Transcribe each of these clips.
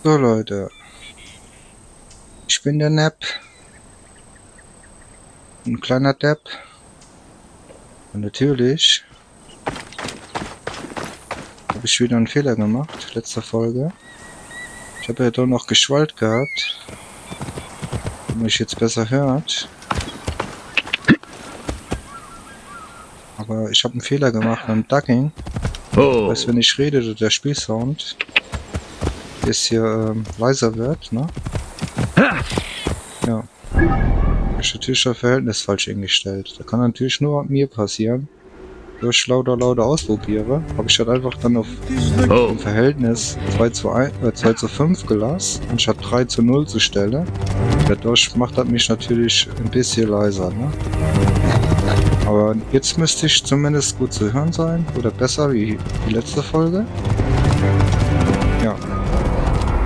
So Leute, ich bin der Nepp, ein kleiner Depp und natürlich habe ich wieder einen Fehler gemacht, letzte Folge. Ich habe ja doch noch geschwallt gehabt, wenn mich jetzt besser hört. Aber ich habe einen Fehler gemacht beim Ducking. Oh. Weißt, wenn ich rede, der Spielsound ist hier leiser wird, ne? Ja. Ich natürlich das Verhältnis falsch eingestellt. Da kann natürlich nur mir passieren. Durch ich lauter ausprobiere, habe ich halt einfach dann auf dem Verhältnis 2 zu 5 gelassen, anstatt 3 zu 0 zu stellen. Dadurch macht das mich natürlich ein bisschen leiser, ne? Aber jetzt müsste ich zumindest gut zu hören sein, oder besser wie die letzte Folge. Ja.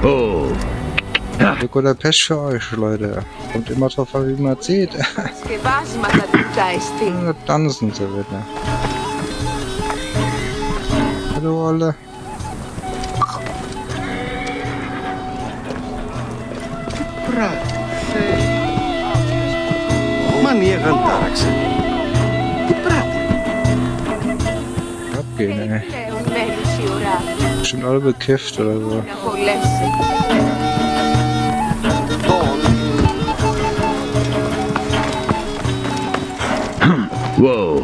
Oh. Glück oder Pech für euch, Leute. Kommt immer drauf an, wie man sieht. Dann sind sie wieder. Hallo alle. Abgehen, ey. Schon alle bekifft oder so. Wow.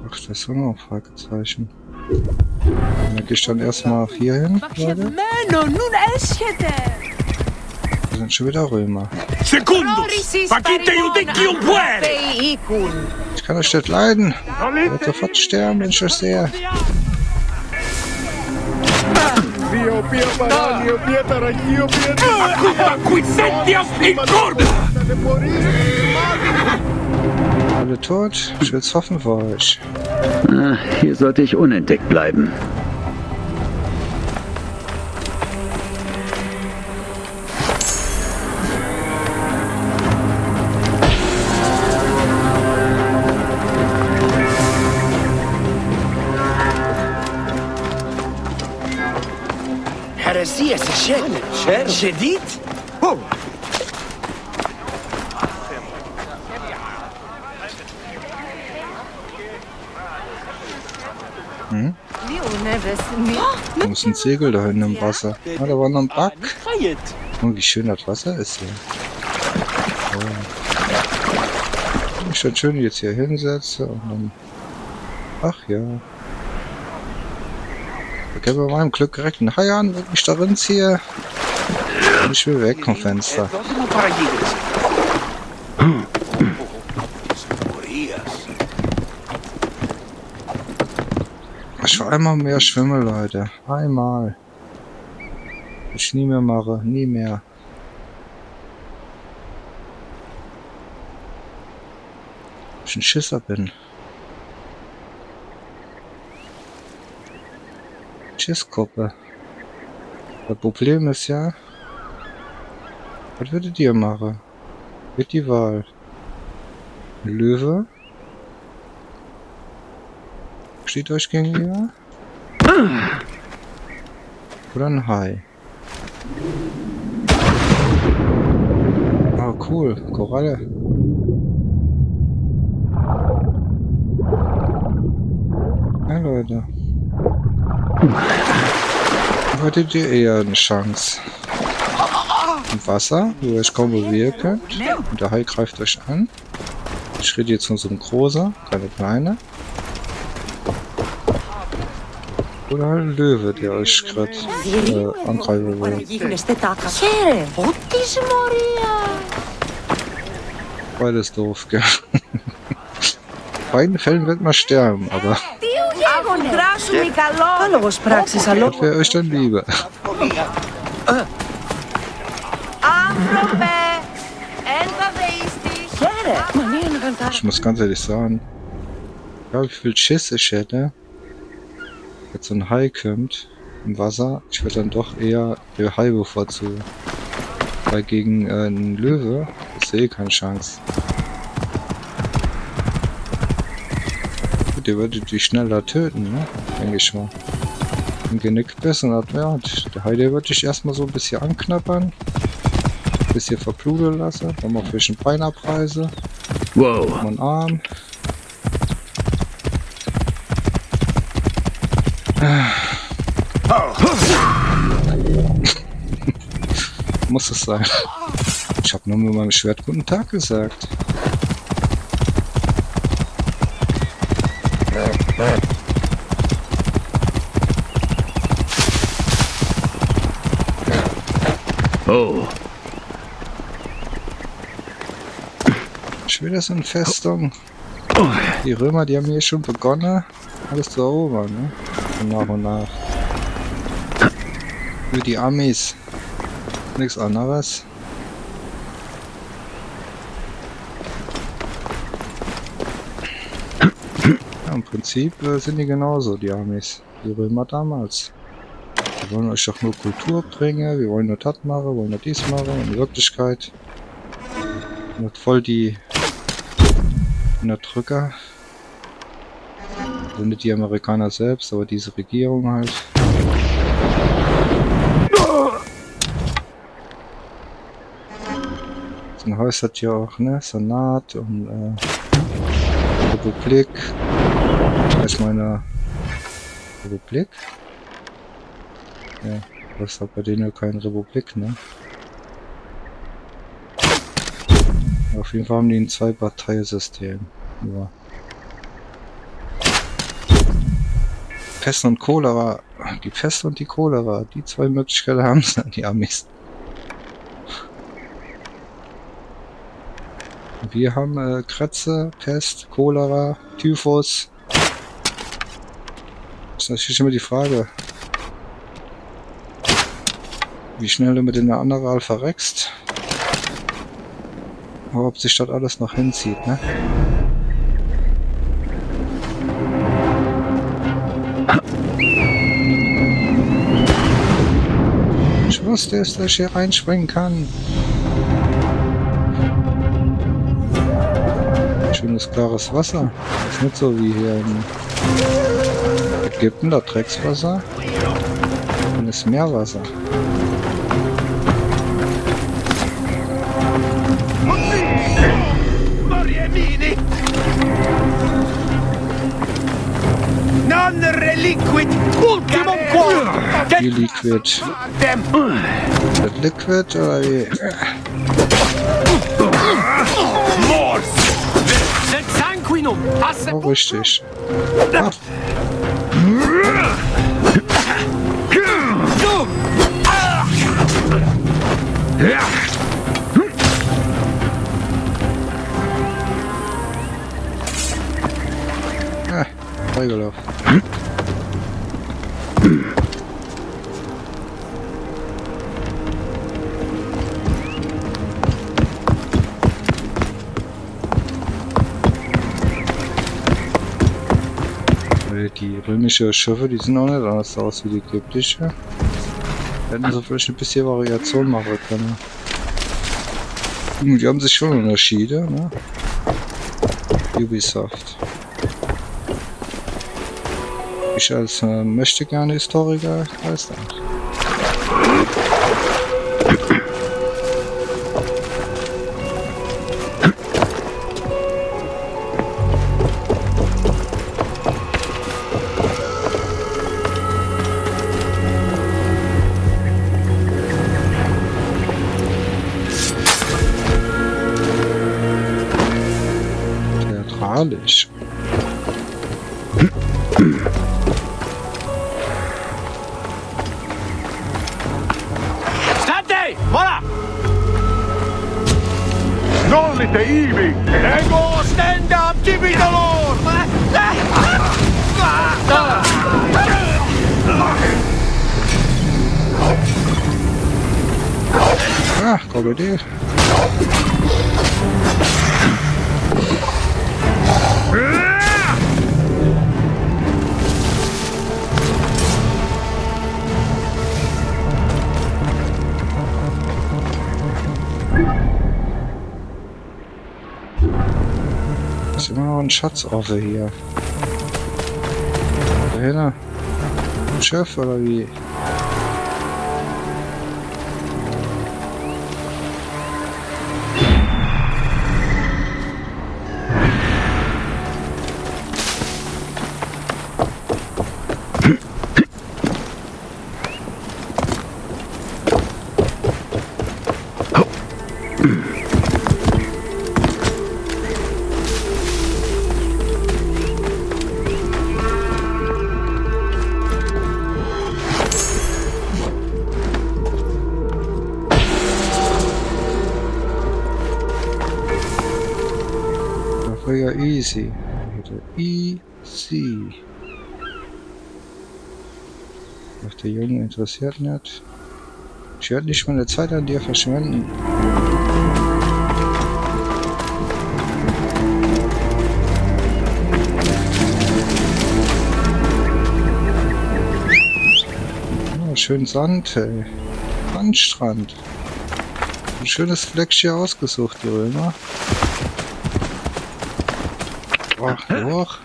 Ach, das ist noch Fragezeichen. Dann gehe ich dann erstmal hier hin, Leute. Wir sind schon wieder Römer. Ich kann euch nicht leiden. Ich werde sofort sterben, wenn ich euch sehe. Alle tot? Ich will's hoffen für euch. Hier sollte ich unentdeckt bleiben. Heresias شديد Da ist ein Segel da hinten im Wasser. Ah, da war noch ein Bug. Oh, wie schön das Wasser ist hier. Oh. Ich würde schön jetzt hier hinsetzen und dann... Ach ja. Da können wir meinem Glück direkt einen Hai an, wenn ich darin ziehe. Und ich will weg vom Fenster. Ich will einmal mehr schwimmen, Leute. Einmal. Ich nie mehr mache. Nie mehr. Ich ein Schisser bin. Schissgruppe. Das Problem ist ja... Was würdet ihr machen? Wird die Wahl. Ein Löwe? Steht euch gegenüber? Oder ein Hai? Ah, cool. Koralle. Ja, Leute. Hattet ihr eher eine Chance? Im Wasser, wo ihr euch kaum bewegen könnt. Und der Hai greift euch an. Ich rede jetzt von so einem großer, keine kleine. Oder halt ein Löwe, der euch gerade angreifen will. Beides doof, gell? In beiden Fällen wird man sterben, aber... Das wäre euch dann lieber. Ich muss ganz ehrlich sagen, ja, wie viel Schiss ich hätte, jetzt so ein Hai kommt im Wasser. Ich würde dann doch eher den Hai bevorzugen. Weil gegen einen Löwe ist eh keine Chance. gut, der würde dich schneller töten, ne? Denke ich mal. Im Genick bist und hat, ja, der Heide würde dich erstmal so ein bisschen anknabbern. Ein bisschen verbluten lassen. Dann mal zwischen Bein abreißen. Wow. Und Arm. Muss es sein. Ich habe nur mit meinem Schwert guten Tag gesagt. Oh. Schon wieder so eine Festung. Die Römer, die haben hier schon begonnen, alles zu erobern, ne? Und nach und nach. Für die Amis. Nichts anderes. Ja, im Prinzip sind die genauso, die Amis. Die Römer damals. Wir wollen euch doch nur Kultur bringen, wir wollen nur das machen, wollen nur dies machen, in Wirklichkeit. Und voll die Unterdrücker. Also nicht die Amerikaner selbst, aber diese Regierung halt. Ein Haus hat ja auch, ne, Senat und Republik. Ich meine, Republik? Ja, das ist halt bei denen ja keine Republik, ne? Auf jeden Fall haben die ein Zwei-Parteien-System. Ja. Pest und Cholera. Die Pest und die Cholera. Die zwei Möglichkeiten haben es dann, die Amis. Wir haben Krätze, Pest, Cholera, Typhus. Das ist natürlich immer die Frage, wie schnell du mit den anderen verreckst. Aber ob sich das alles noch hinzieht, ne? Ich wusste es, dass ich hier reinspringen kann. Schönes klares Wasser. Das ist nicht so wie hier in Ägypten, da Dreckswasser. Und ist Meerwasser. Non reliquit ultimum quorum. Wie Liquid. Das Liquid oder wie? Mors. Sed sanguinum. Oh, richtig. Ah. Freigelaufen. Die römische Schiffe, die sehen auch nicht anders aus wie die ägyptische. Hätten sie vielleicht ein bisschen Variation machen können. Die haben sich schon Unterschiede, ne? Ubisoft. Ich als möchte gerne Historiker weiß das. Theatralisch. Stante! Voilà! Nollite ivi! Ego stenda tibidolor! Ah, Krokodil. Ist immer noch ein Schatz offen hier. Dahinter. Chef oder wie? Ja, easy. Easy. Ach, der Junge interessiert nicht. Ich werde nicht meine Zeit an dir verschwenden. Oh, schön Sand, ey. Sandstrand. Ein schönes Fleckchen ausgesucht, die Römer. Ach, hoch.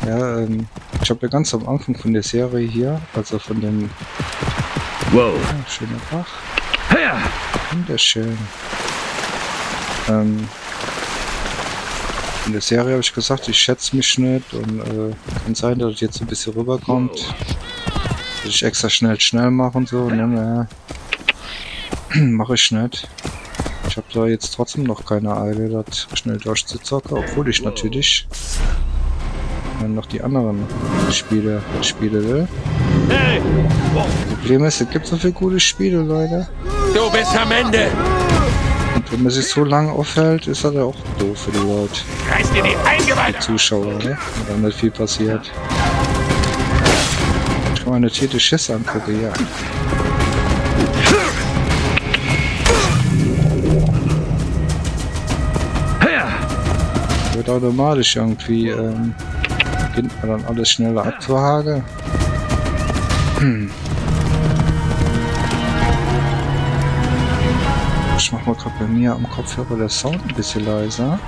Ja, ich habe ja ganz am Anfang von der Serie hier, also von dem Wow. schöner Bach. Ja. Wunderschön. In der Serie habe ich gesagt, ich schätze mich nicht und kann sein, dass es jetzt ein bisschen rüberkommt. Dass ich extra schnell mache und so, ne, naja. Mache ich nicht. Ich habe da jetzt trotzdem noch keine Eile, das schnell durchzuzocken, obwohl ich natürlich noch die anderen Spiele will. Hey, Problem ist, es gibt so viele gute Spiele, Leute. du bist am Ende. Und wenn man sich so lange aufhält, ist das ja auch doof für die Leute, Reiß dir die Eingeweide. die Zuschauer, ne? Und dann nicht viel passiert. Ich kann mal eine Tete Schiss angucken, ja. Wird automatisch irgendwie, beginnt man dann alles schneller abzuhaken. Ich mach mal gerade bei mir am Kopfhörer der Sound ein bisschen leiser.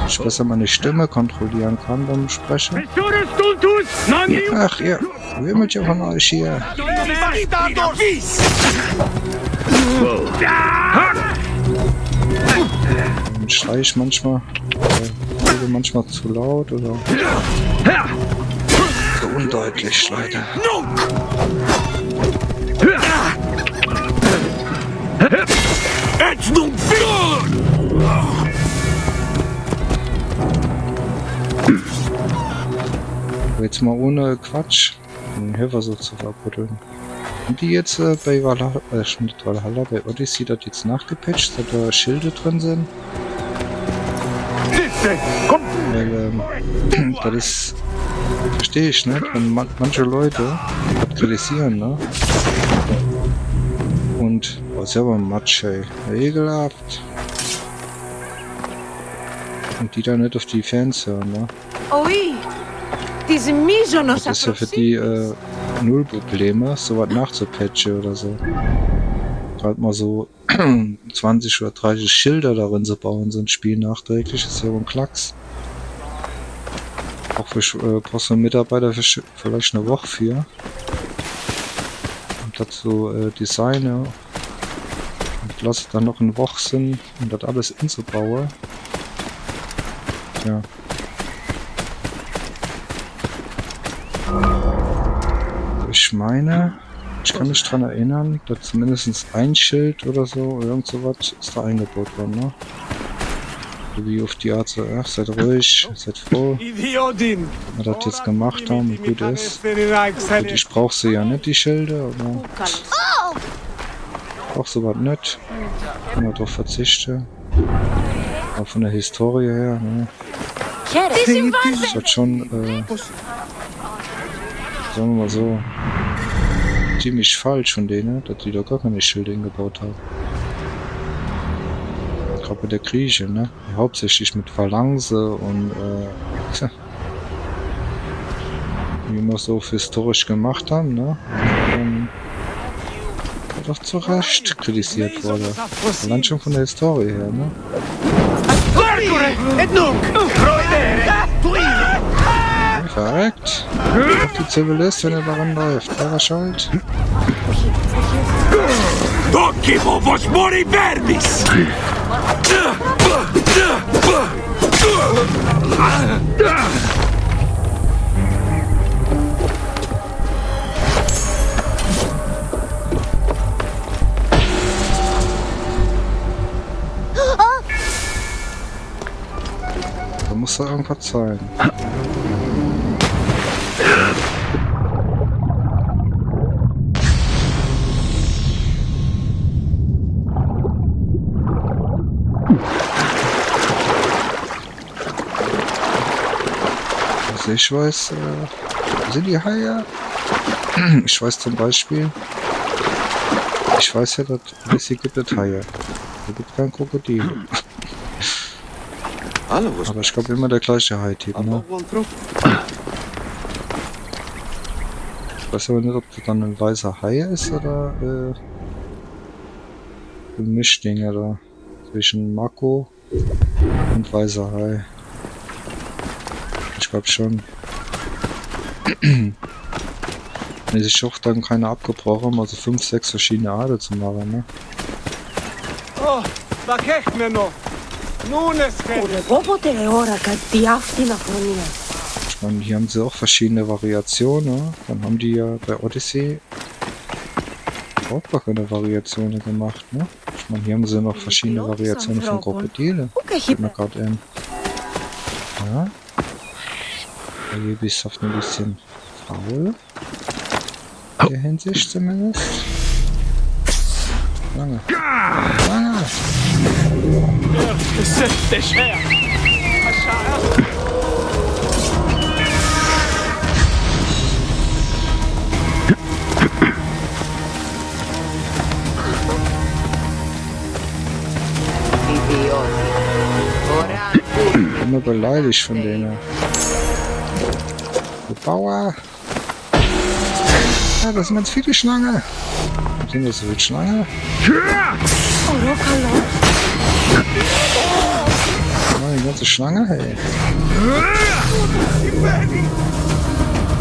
Ich besser meine Stimme kontrollieren kann beim Sprechen. Ach ja, wimmelt ja von euch hier. Wow. Dann schrei ich manchmal, rede manchmal zu laut oder so undeutlich, Leute. Aber jetzt mal ohne Quatsch den Hilfersuch zu verbuddeln. Und die jetzt bei Valhalla, nicht Valhalla, bei Odyssey, das jetzt nachgepatcht, dass da Schilde drin sind. Weil, das ist, verstehe ich nicht, wenn manche Leute das kritisieren, ne? Und, oh, ist ja aber ein Matsch, ey. Ekelhaft. Und die da nicht auf die Fans hören, ne? Oui, diese Mysonos Das ist ja für die null Probleme, sowas nachzupatchen oder so. Gerade mal so 20 oder 30 Schilder darin zu bauen, so ein Spiel nachträglich, ist ja ein Klacks. Auch für brauchst du einen Mitarbeiter für vielleicht eine Woche für. Und dazu Designer. Und lass es dann noch eine Woche sind, um das alles inzubauen. Ja. Ich meine, ich kann mich dran erinnern, dass zumindest ein Schild oder so, irgend sowas ist da eingebaut worden, ne? Wie auf die Art so, ach, seid ruhig, seid froh, Idiotin. dass wir das jetzt gemacht haben, wie gut ist. Gut, ich brauch sie ja nicht, die Schilder, aber auch sowas nicht. Kann man drauf verzichten. Aber von der Historie her, ne? Ist das schon, sagen wir mal so, ziemlich falsch von denen, dass die da gar keine Schilder hingebaut haben. Gerade bei der Grieche, ne? Hauptsächlich mit Phalanxe und wie wir so historisch gemacht haben, ne? doch zu Recht kritisiert wurde. Allein schon von der Historie her, ne? Verreckt. Auch die Zivilist, wenn er daran läuft. Selber schuld. Docimo vos mori verbis! Da muss da irgendwas sein. Also ich weiß, sind die Haie? Ich weiß zum Beispiel, ich weiß ja, dass es hier gibt es Haie. Da gibt es kein Krokodil. Aber ich glaube immer der gleiche Hai-Typ, ne? Ich weiß aber nicht, ob das dann ein weißer Hai ist oder ein Mischding oder zwischen Mako und weißer Hai. Ich glaube schon. Wenn sich auch dann keine abgebrochen haben, also 5, 6 verschiedene Arten zu machen, ne? Oh, da kech mir noch! Nun es Ore popote ora che αυτή να χρονία. Ich meine, hier haben sie auch verschiedene Variationen, ne? Dann haben die ja bei Odyssey auch gar keine Variationen gemacht, ne? Ich meine, hier haben sie noch verschiedene Variationen von Krokodile. Fällt mir gerade ein. Ja? Der Ubisoft ein bisschen faul. In der Hinsicht zumindest. Lange. Lange. Ich bin nur beleidigt von denen. Du Bauer! Ja, das sind ganz viele Schlangen. Sind das so viele Schlangen? Oh, die ganze Schlange, hey.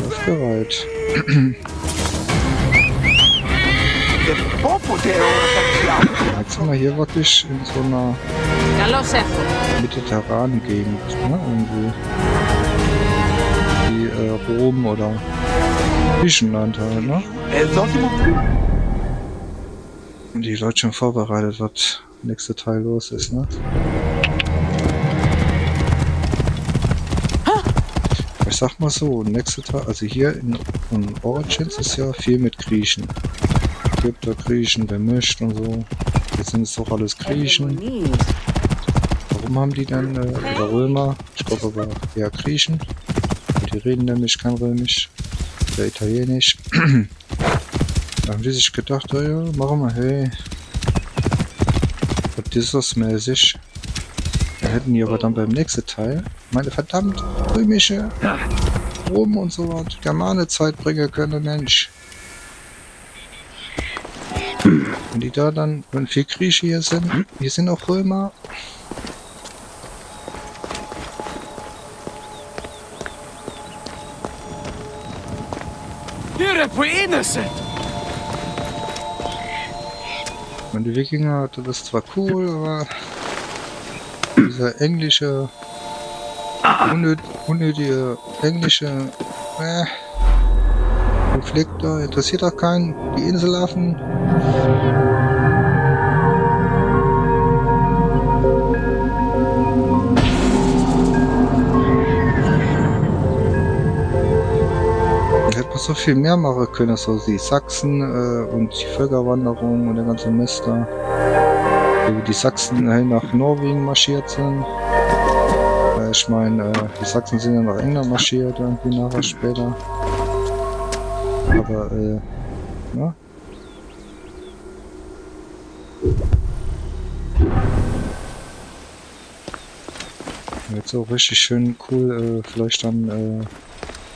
Aufgereiht. Jetzt sind wir hier wirklich in so einer mediterranen Gegend, ne? Irgendwie. Wie Rom oder Griechenland halt, ne? Und die Leute schon vorbereitet, was nächste Teil los ist, ne? Ich sag mal so, nächste Teil, also hier in Origins ist ja viel mit Griechen. Gibt da Griechen bemischt und so. Jetzt sind es doch alles Griechen. Warum haben die dann, oder Römer? Ich glaube aber eher Griechen. Die reden nämlich kein Römisch oder Italienisch. Da haben die sich gedacht, oh ja, machen wir, hey. Odysseus-mäßig. Da hätten die aber dann beim nächsten Teil meine verdammt römische Rom und so was Germane-Zeit bringen können, Mensch. Wenn die da dann, wenn 4 Grieche hier sind auch Römer. Und die Wikinger, das ist zwar cool, aber dieser englische, unnötige englische Konflikt da interessiert auch keinen. Die Inselaffen. Hätte man so viel mehr machen können, so die Sachsen und die Völkerwanderung und der ganze Mist da. Wie die Sachsen nach Norwegen marschiert sind. Ich meine, die Sachsen sind ja nach England marschiert, irgendwie nachher später. Aber, ne? Jetzt auch richtig schön cool, vielleicht dann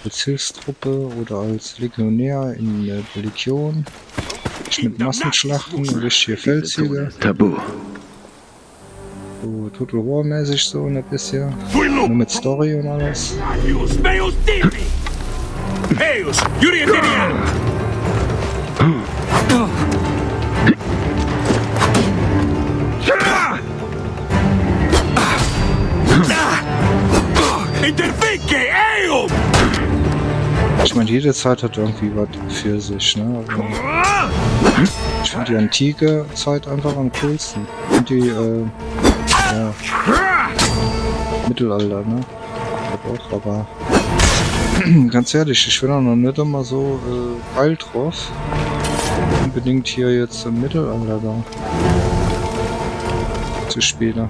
als Hilfstruppe oder als Legionär in der Legion. Ich mit Massenschlachten und richtige Feldzüge. Tabu. So Total War mäßig so ein bisschen. Nur mit Story und alles. Ich meine, jede Zeit hat irgendwie was für sich, ne? Also, ich finde die antike Zeit einfach am coolsten. Und die, ja, Mittelalter, ne? Auch, aber ganz ehrlich, ich bin auch noch nicht immer so geil drauf. Unbedingt hier jetzt im Mittelalter da zu spielen.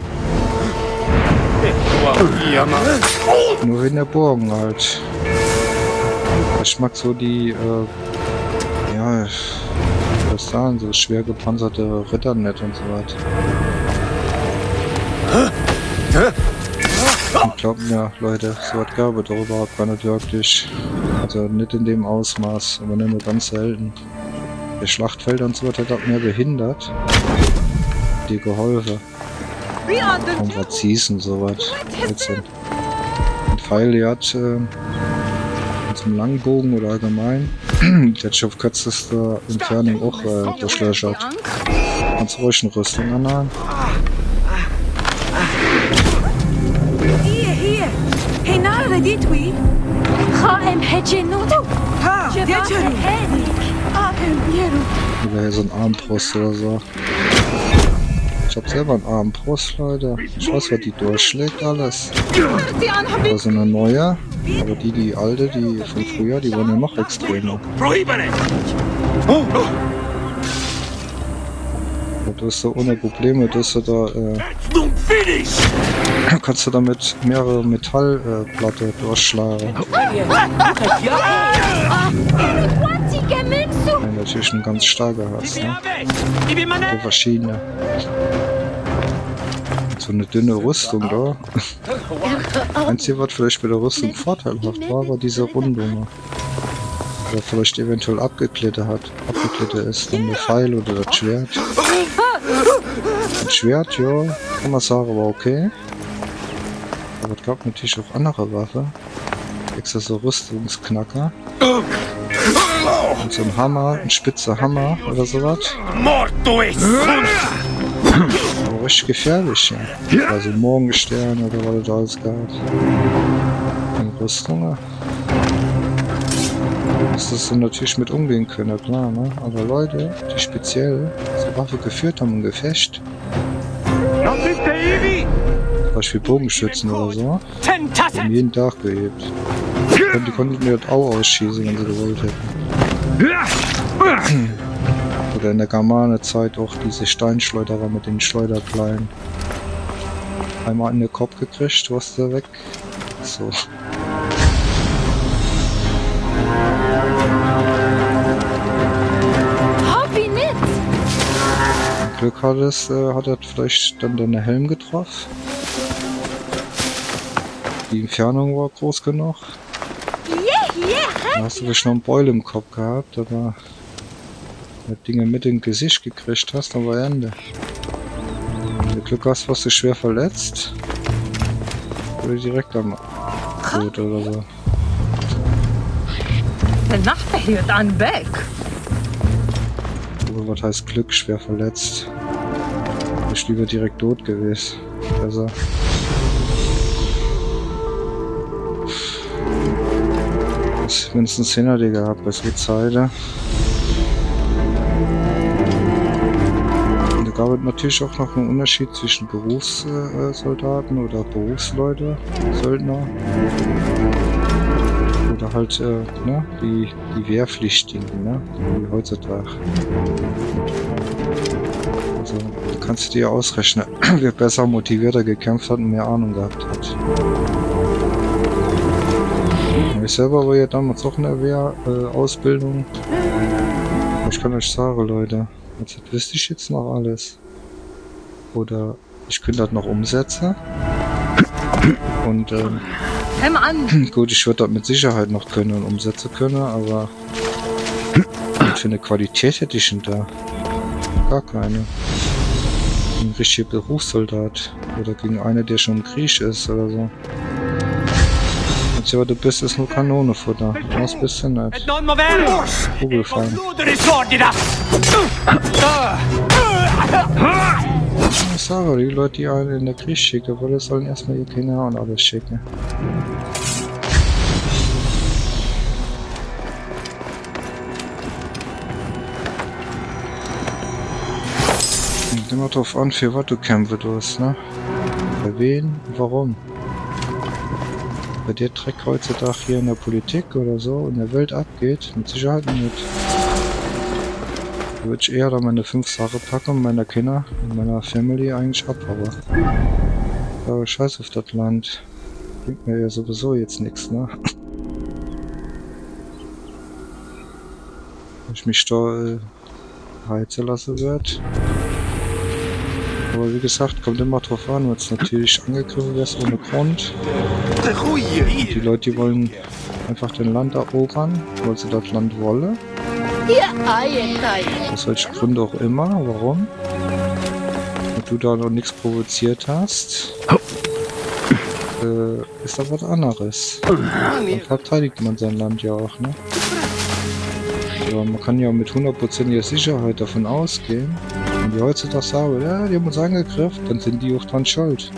Nur in der Burgen halt. Ich mag so die, ja, was sagen, so schwer gepanzerte Ritter nicht und so weiter. Und glaubt mir, Leute, so was gab es doch überhaupt gar nicht wirklich. Also nicht in dem Ausmaß, aber nur ganz selten. Der Schlachtfeld und so was hat auch mehr behindert. Die geholfen. Und Präzisen und so was. Ein Pfeil, die hat zum Langbogen oder allgemein, der hat sich auf kürzester Entfernung auch durchlöchert. Ganz ruhig eine Rüstung anhaben. Hier. Hey, nada, dit we. Khaem Hejinut. Ha, Jachari. Oder hier so ein Armbrust oder so. Ich hab selber einen Armbrust, Leute. Ich weiß, was die durchschlägt alles. Das ist eine neue. Aber die alte, die von früher, die waren ja noch extremer. Du hast da ohne Probleme, dass du da, kannst du damit mehrere Metallplatte durchschlagen. Wenn du natürlich einen ganz starker hast, ne? Die verschiedene. So eine dünne Rüstung da. Einzige, was vielleicht bei der Rüstung vorteilhaft war, war diese Rundung. Oder vielleicht eventuell abgeklitten ist, dann der Pfeil oder das Schwert. Das Schwert, ja, kann man sagen, war okay. Aber es gab natürlich auch andere Waffen. Extra so Rüstungsknacker. Und so ein Hammer, ein spitzer Hammer oder sowas. Aber richtig gefährlich, ja. Also Morgenstern oder was da alles gab. Und Rüstungen. Dass das dann natürlich mit umgehen können, klar, ne? Aber Leute, die speziell so Waffe geführt haben im Gefecht. Zum Beispiel Bogenschützen oder so. Die haben jeden Tag gehebt. Und die konnten mir das auch ausschießen, wenn sie gewollt hätten. Oder in der Germane-Zeit auch diese Steinschleuderer mit den Schleuderkleinen. Einmal in den Kopf gekriegt, warst du weg. So. Glück hattest, hat er vielleicht dann deine Helm getroffen. Die Entfernung war groß genug. Da hast du vielleicht noch einen Beul im Kopf gehabt, aber wenn du Dinge mit im Gesicht gekriegt hast, dann war Ende. Wenn du Glück hast, warst du schwer verletzt. Oder direkt am Tod oder so. Aber was heißt Glück, schwer verletzt? Ich lieber direkt tot gewesen. Besser. Mindestens 10er gehabt, bessere Zeiten. Und da gab es natürlich auch noch einen Unterschied zwischen Berufssoldaten oder Berufsleute, Söldner. Oder halt, ne, die Wehrpflichtigen, ne, wie heutzutage. Also, du kannst dir ausrechnen, wer besser motivierter gekämpft hat und mehr Ahnung gehabt hat. Ich selber war ja damals auch in der Wehrausbildung. Ich kann euch sagen, Leute, das wüsste ich jetzt noch alles. Oder ich könnte das noch umsetzen. Und gut, ich würde das mit Sicherheit noch können und umsetzen können, aber Was für eine Qualität hätte ich denn da? Gar keine. Ein richtiger Berufssoldat. Oder gegen einen, der schon im Krieg ist oder so. Aber du bist ist nur Kanonenfutter. Was bist du nicht? Kugelfein. Ich sage, die Leute, die einen in der Krieg schicken, weil die sollen erstmal ihr Kinder und alles schicken. Kommt immer drauf an, für was du kämpfen tust, ne? Bei wen? Warum? Bei der Dreck heutzutage hier in der Politik oder so in der Welt abgeht, mit Sicherheit nicht. Da würde ich eher da meine 5 Sachen packen und meiner Kinder und meiner Family eigentlich abhauen. Aber scheiß auf das Land. Bringt mir ja sowieso jetzt nichts, ne? Wenn ich mich da heizen lassen wird. Aber wie gesagt, kommt immer drauf an, wenn es natürlich angegriffen wird ohne Grund. Und die Leute, die wollen einfach den Land erobern, weil sie das Land wollen. Aus welchen Gründen auch immer. Warum? Wenn du da noch nichts provoziert hast, ist das was anderes. Dann verteidigt man sein Land ja auch, ne? Aber man kann ja mit 100%iger Sicherheit davon ausgehen, wenn die heutzutage sagen, ja, die haben uns angegriffen, dann sind die auch dran schuld.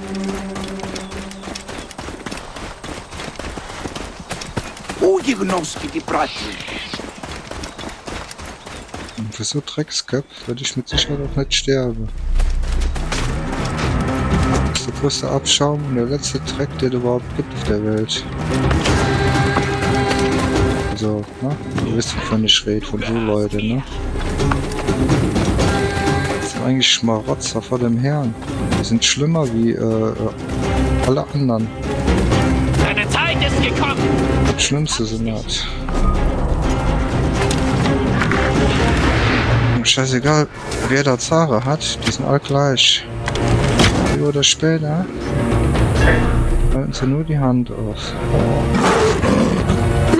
Und für so Drecksköpf würde ich mit Sicherheit auch nicht sterben. Das ist der größte Abschaum und der letzte Dreck, der es überhaupt gibt auf der Welt. Also, ne? Ihr wisst, wovon ich rede, von so Leuten, ne? Das sind eigentlich Schmarotzer vor dem Herrn. Die sind schlimmer wie alle anderen. Deine Zeit ist gekommen! Das Schlimmste sind halt. Scheißegal, wer da Zare hat, die sind alle gleich. Früher oder später halten sie nur die Hand auf.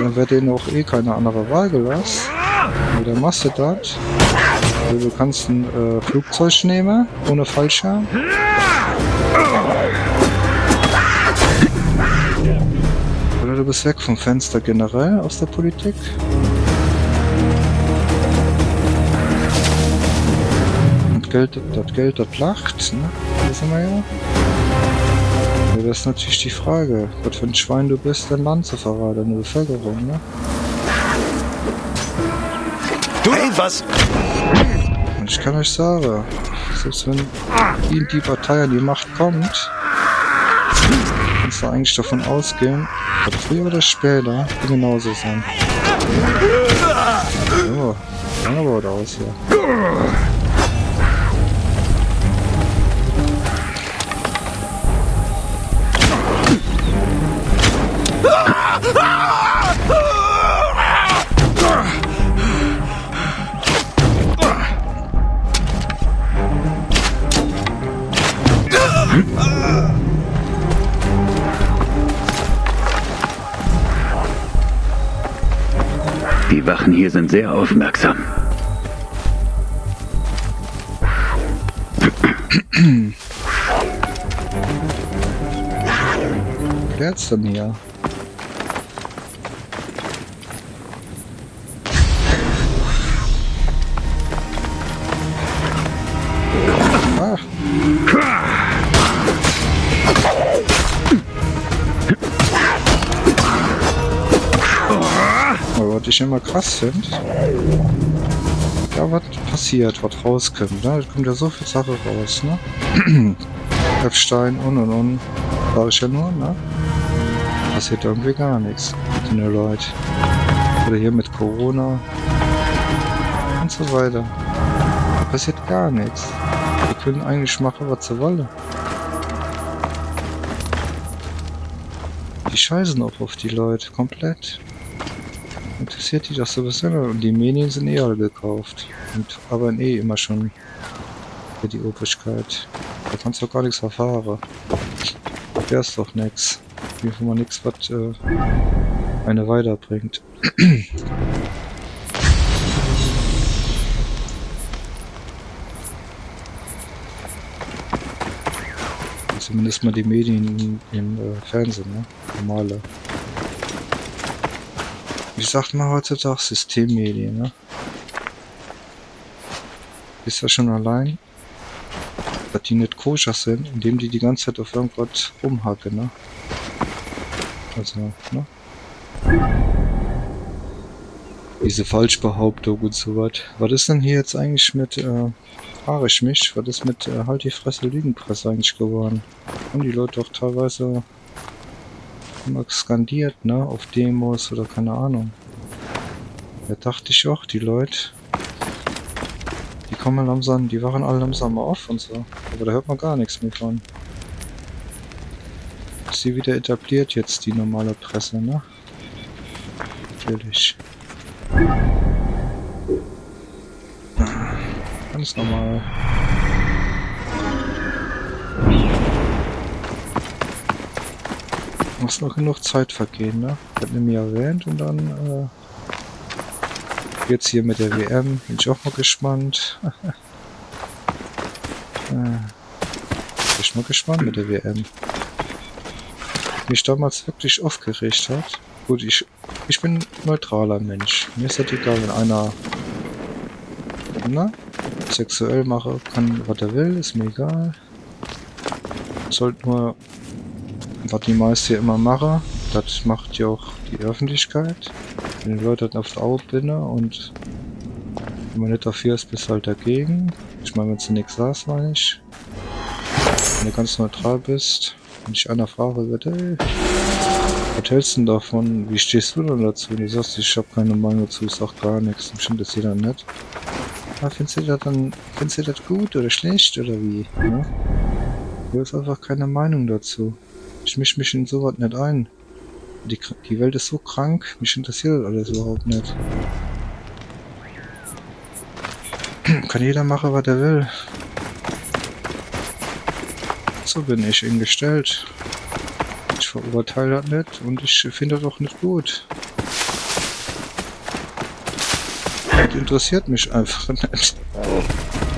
Dann wird denen auch eh keine andere Wahl gelassen. Oder machst du das? Also du kannst ein Flugzeug nehmen, ohne Fallschirm. Oder du bist weg vom Fenster generell aus der Politik. Und das Geld, das lacht, ne? Wissen wir ja. Ja, das ist natürlich die Frage, was für ein Schwein du bist, dein Land zu verraten, deine Bevölkerung, ne? Du, hey, was? Und ich kann euch sagen, selbst wenn die Partei an die Macht kommt, kannst du eigentlich davon ausgehen, dass früher oder später die genauso sein. So, lange baut aus hier. Die Wachen hier sind sehr aufmerksam. Wer ist denn hier? Ah. Aber was ich immer krass finde, ja, was passiert, was rauskommt, ne? Da kommt ja so viel Sache raus, ne? Epstein und. Sag ich ja nur, ne? Passiert irgendwie gar nichts mit den Leuten. Oder hier mit Corona und so weiter. Da passiert gar nichts. Wir können eigentlich machen, was sie wollen. Die scheißen auch auf die Leute, komplett. Interessiert die das sowieso nicht. Und die Medien sind eh alle gekauft. Und aber eh immer schon für die Obrigkeit. Da kannst du auch gar nichts erfahren. Der ist doch nix. Hier mal nichts, was eine weiterbringt. Zumindest mal die Medien im Fernsehen, ne? Normale. Wie sagt man heutzutage? Systemmedien, ne? Ist ja schon allein, dass die nicht koscher sind, indem die ganze Zeit auf irgendwas rumhacken, ne? Also, ne? Diese Falschbehauptung und so was. Was ist denn hier jetzt eigentlich mit, frage ich mich, was ist mit halt die Fresse Lügenpresse eigentlich geworden? Haben die Leute doch teilweise immer skandiert, ne? Auf Demos oder keine Ahnung. Da dachte ich auch, die Leute, die kommen langsam, die wachen alle langsam auf und so. Aber da hört man gar nichts mehr von. Ist sie wieder etabliert jetzt, die normale Presse, ne? Natürlich. Ganz normal. Muss noch genug Zeit vergehen, ne? Hat mir erwähnt und dann, jetzt hier mit der WM, bin ich auch mal gespannt. Bin ich mal gespannt mit der WM. Mich damals wirklich aufgeregt hat. Gut, ich bin ein neutraler Mensch. Mir ist das egal, wenn einer sexuell mache, kann was er will, ist mir egal. Sollte nur, was die meisten hier immer machen, das macht ja auch die Öffentlichkeit. Wenn die Leute auf der Auge binden und wenn man nicht dafür ist, bist du halt dagegen. Ich meine, wenn du nichts sagst, meine ich. Wenn du ganz neutral bist, wenn ich einer frage, wird, ey, was hältst du denn davon? Wie stehst du denn dazu? Und du sagst, ich habe keine Meinung dazu, ich sag gar nichts. Bestimmt ist jeder nett. Ja, findest du das gut oder schlecht oder wie? Ja? Du hast einfach keine Meinung dazu. Ich misch mich in sowas nicht ein. Die Welt ist so krank, mich interessiert das alles überhaupt nicht. Kann jeder machen, was er will. So bin ich eingestellt. Ich verurteile das nicht und ich finde das auch nicht gut. Das interessiert mich einfach nicht.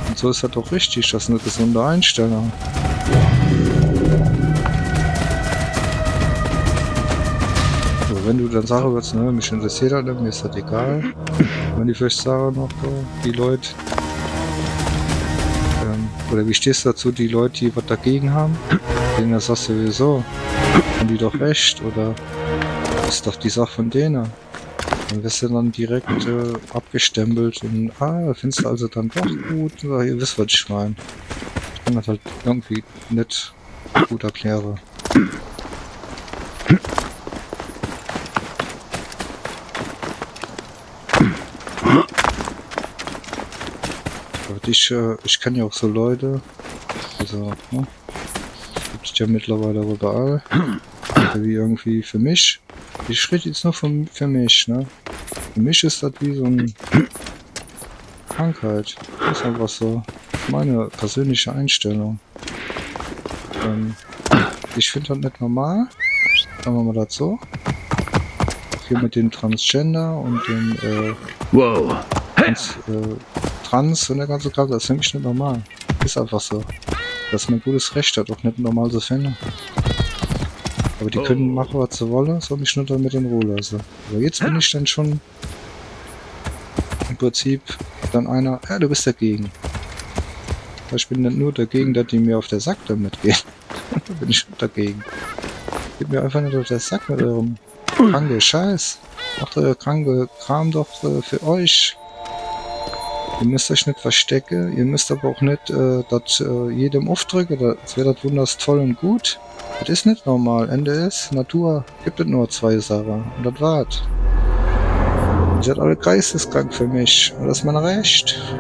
Und so ist das doch richtig, das ist eine gesunde Einstellung. So, wenn du dann sagen würdest, ne, mich interessiert das nicht, mir ist das egal. Wenn die vielleicht sagen noch, die Leute, oder wie stehst du dazu, die Leute, die was dagegen haben? Denen sagst du sowieso, haben die doch recht, oder ist doch die Sache von denen. Dann wirst du dann direkt abgestempelt und, findest du also dann doch gut, oder ihr wisst, was ich meine. Ich kann das halt irgendwie nicht gut erklären. Ich kenne ja auch so Leute, also, ne, gibt ja mittlerweile überall, wie irgendwie für mich, ich rede jetzt nur für mich, ne, für mich ist das wie so eine Krankheit, das ist einfach so meine persönliche Einstellung. Ich finde das nicht normal, sagen wir mal das so, auch hier mit dem Transgender und dem, Trans und der ganze Kram, das finde ich nicht normal. Ist einfach so. Das ist mein gutes Recht, hat auch nicht normal zu finden. Aber die können machen, was sie wollen, soll mich nur damit in Ruhe lassen. Aber jetzt bin ich dann schon im Prinzip dann einer, ja, du bist dagegen. Ich bin nicht nur dagegen, dass die mir auf der Sack damit gehen. Da bin ich dagegen. Geht mir einfach nicht auf der Sack mit eurem kranke Scheiß. Macht euer kranke Kram doch für euch. Ihr müsst euch nicht verstecken, ihr müsst aber auch nicht das jedem aufdrücken, das wäre das wunderst toll und gut. Das ist nicht normal, Ende ist, Natur, gibt es nur zwei Sachen und das war's. Ihr seid alle geisteskrank für mich und das ist mein Recht. Ich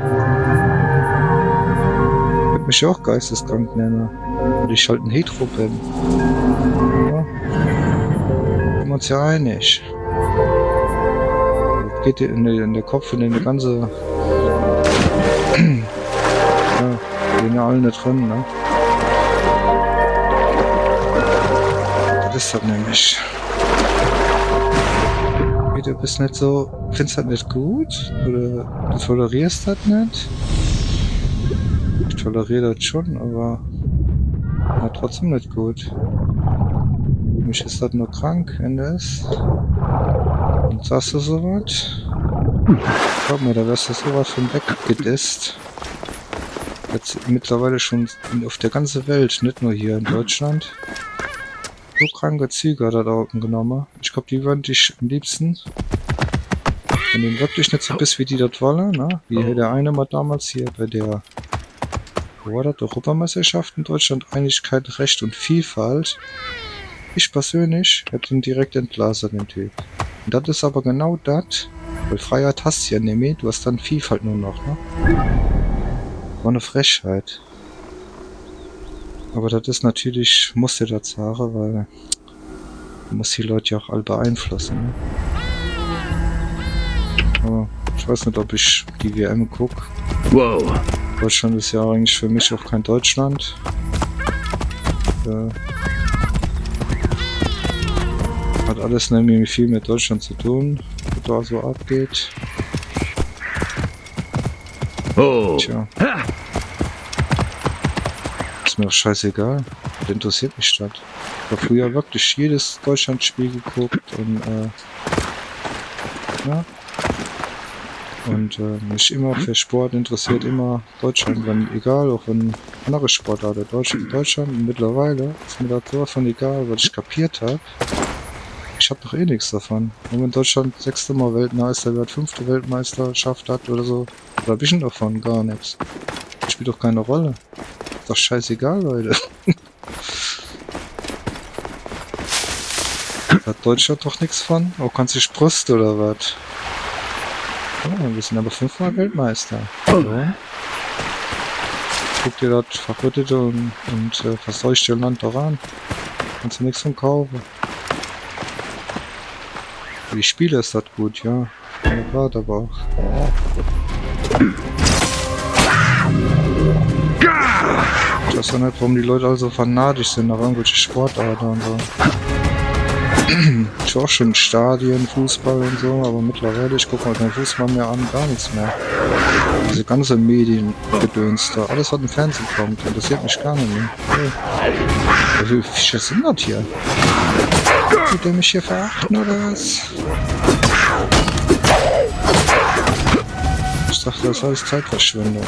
würde mich ja auch geisteskrank nennen, weil ich halt ein Hetero bin. Ja. Sind wir uns ja einig. Das geht in der Kopf und in der ganze... Ja, die sind ja alle nicht drin, ne? Das ist das nämlich. Wie, du bist nicht so, findest das nicht gut? Oder du tolerierst das nicht? Ich toleriere das schon, aber trotzdem nicht gut. Mich ist das nur krank, wenn das. Und sagst du sowas? Glaub mir, da wärst du sowas von weggedisst. Jetzt mittlerweile schon auf der ganzen Welt, nicht nur hier in Deutschland. So kranke Züge hat er da oben genommen. Ich glaube, die würden dich am liebsten, wenn du wirklich nicht so bist, wie die dort wollen, ne? Wie der eine mal damals hier bei der, wo war das, Europameisterschaft in Deutschland, Einigkeit, Recht und Vielfalt. Ich persönlich hätte ihn direkt entlassen, den Typ. Und das ist aber genau das, weil Freiheit hast du ja nicht mehr, du hast dann Vielfalt nur noch, ne? War eine Frechheit. Aber das ist natürlich, muss dir das sagen, weil du musst die Leute ja auch alle beeinflussen, ne? Aber ich weiß nicht, ob ich die WM gucke. Wow. Deutschland ist ja eigentlich für mich auch kein Deutschland. Hat alles nämlich viel mit Deutschland zu tun, was da so abgeht. Oh. Tja. Ist mir auch scheißegal. Das interessiert mich das. Ich habe früher wirklich jedes Deutschlandspiel geguckt und ja. Und mich immer für Sport interessiert, immer Deutschland, wenn, egal, auch wenn andere Sportarten, Deutschland, und mittlerweile ist mir das sowas von egal, was ich kapiert habe. Ich habe doch eh nichts davon. Und wenn Deutschland 6. Mal Weltmeister wird, 5. Weltmeisterschaft hat oder so, was hab ich denn davon? Gar nichts. Spielt doch keine Rolle. Ist doch scheißegal, Leute. Hat Deutschland doch nichts von? Auch kann sich Brust oder was? Ja, wir sind aber 5-mal Weltmeister. So. Guck dir das verrüttete und verseuchte Land doch an. Kannst du nichts von kaufen. Für die Spiele ist das gut, ja. Ja, klar, aber auch. Ich weiß auch nicht, warum die Leute also fanatisch sind nach irgendwelchen Sportarten und so. Ich war auch schon in Stadien, Fußball und so, aber mittlerweile, ich gucke mal keinen Fußball mehr an, gar nichts mehr. Diese ganze Mediengedöns da, alles was im Fernsehen kommt, interessiert mich gar nicht mehr. Hey. Wie viele Fische sind das hier? Tut ihr mich hier verachten oder was? Ich dachte, das ist alles Zeitverschwendung.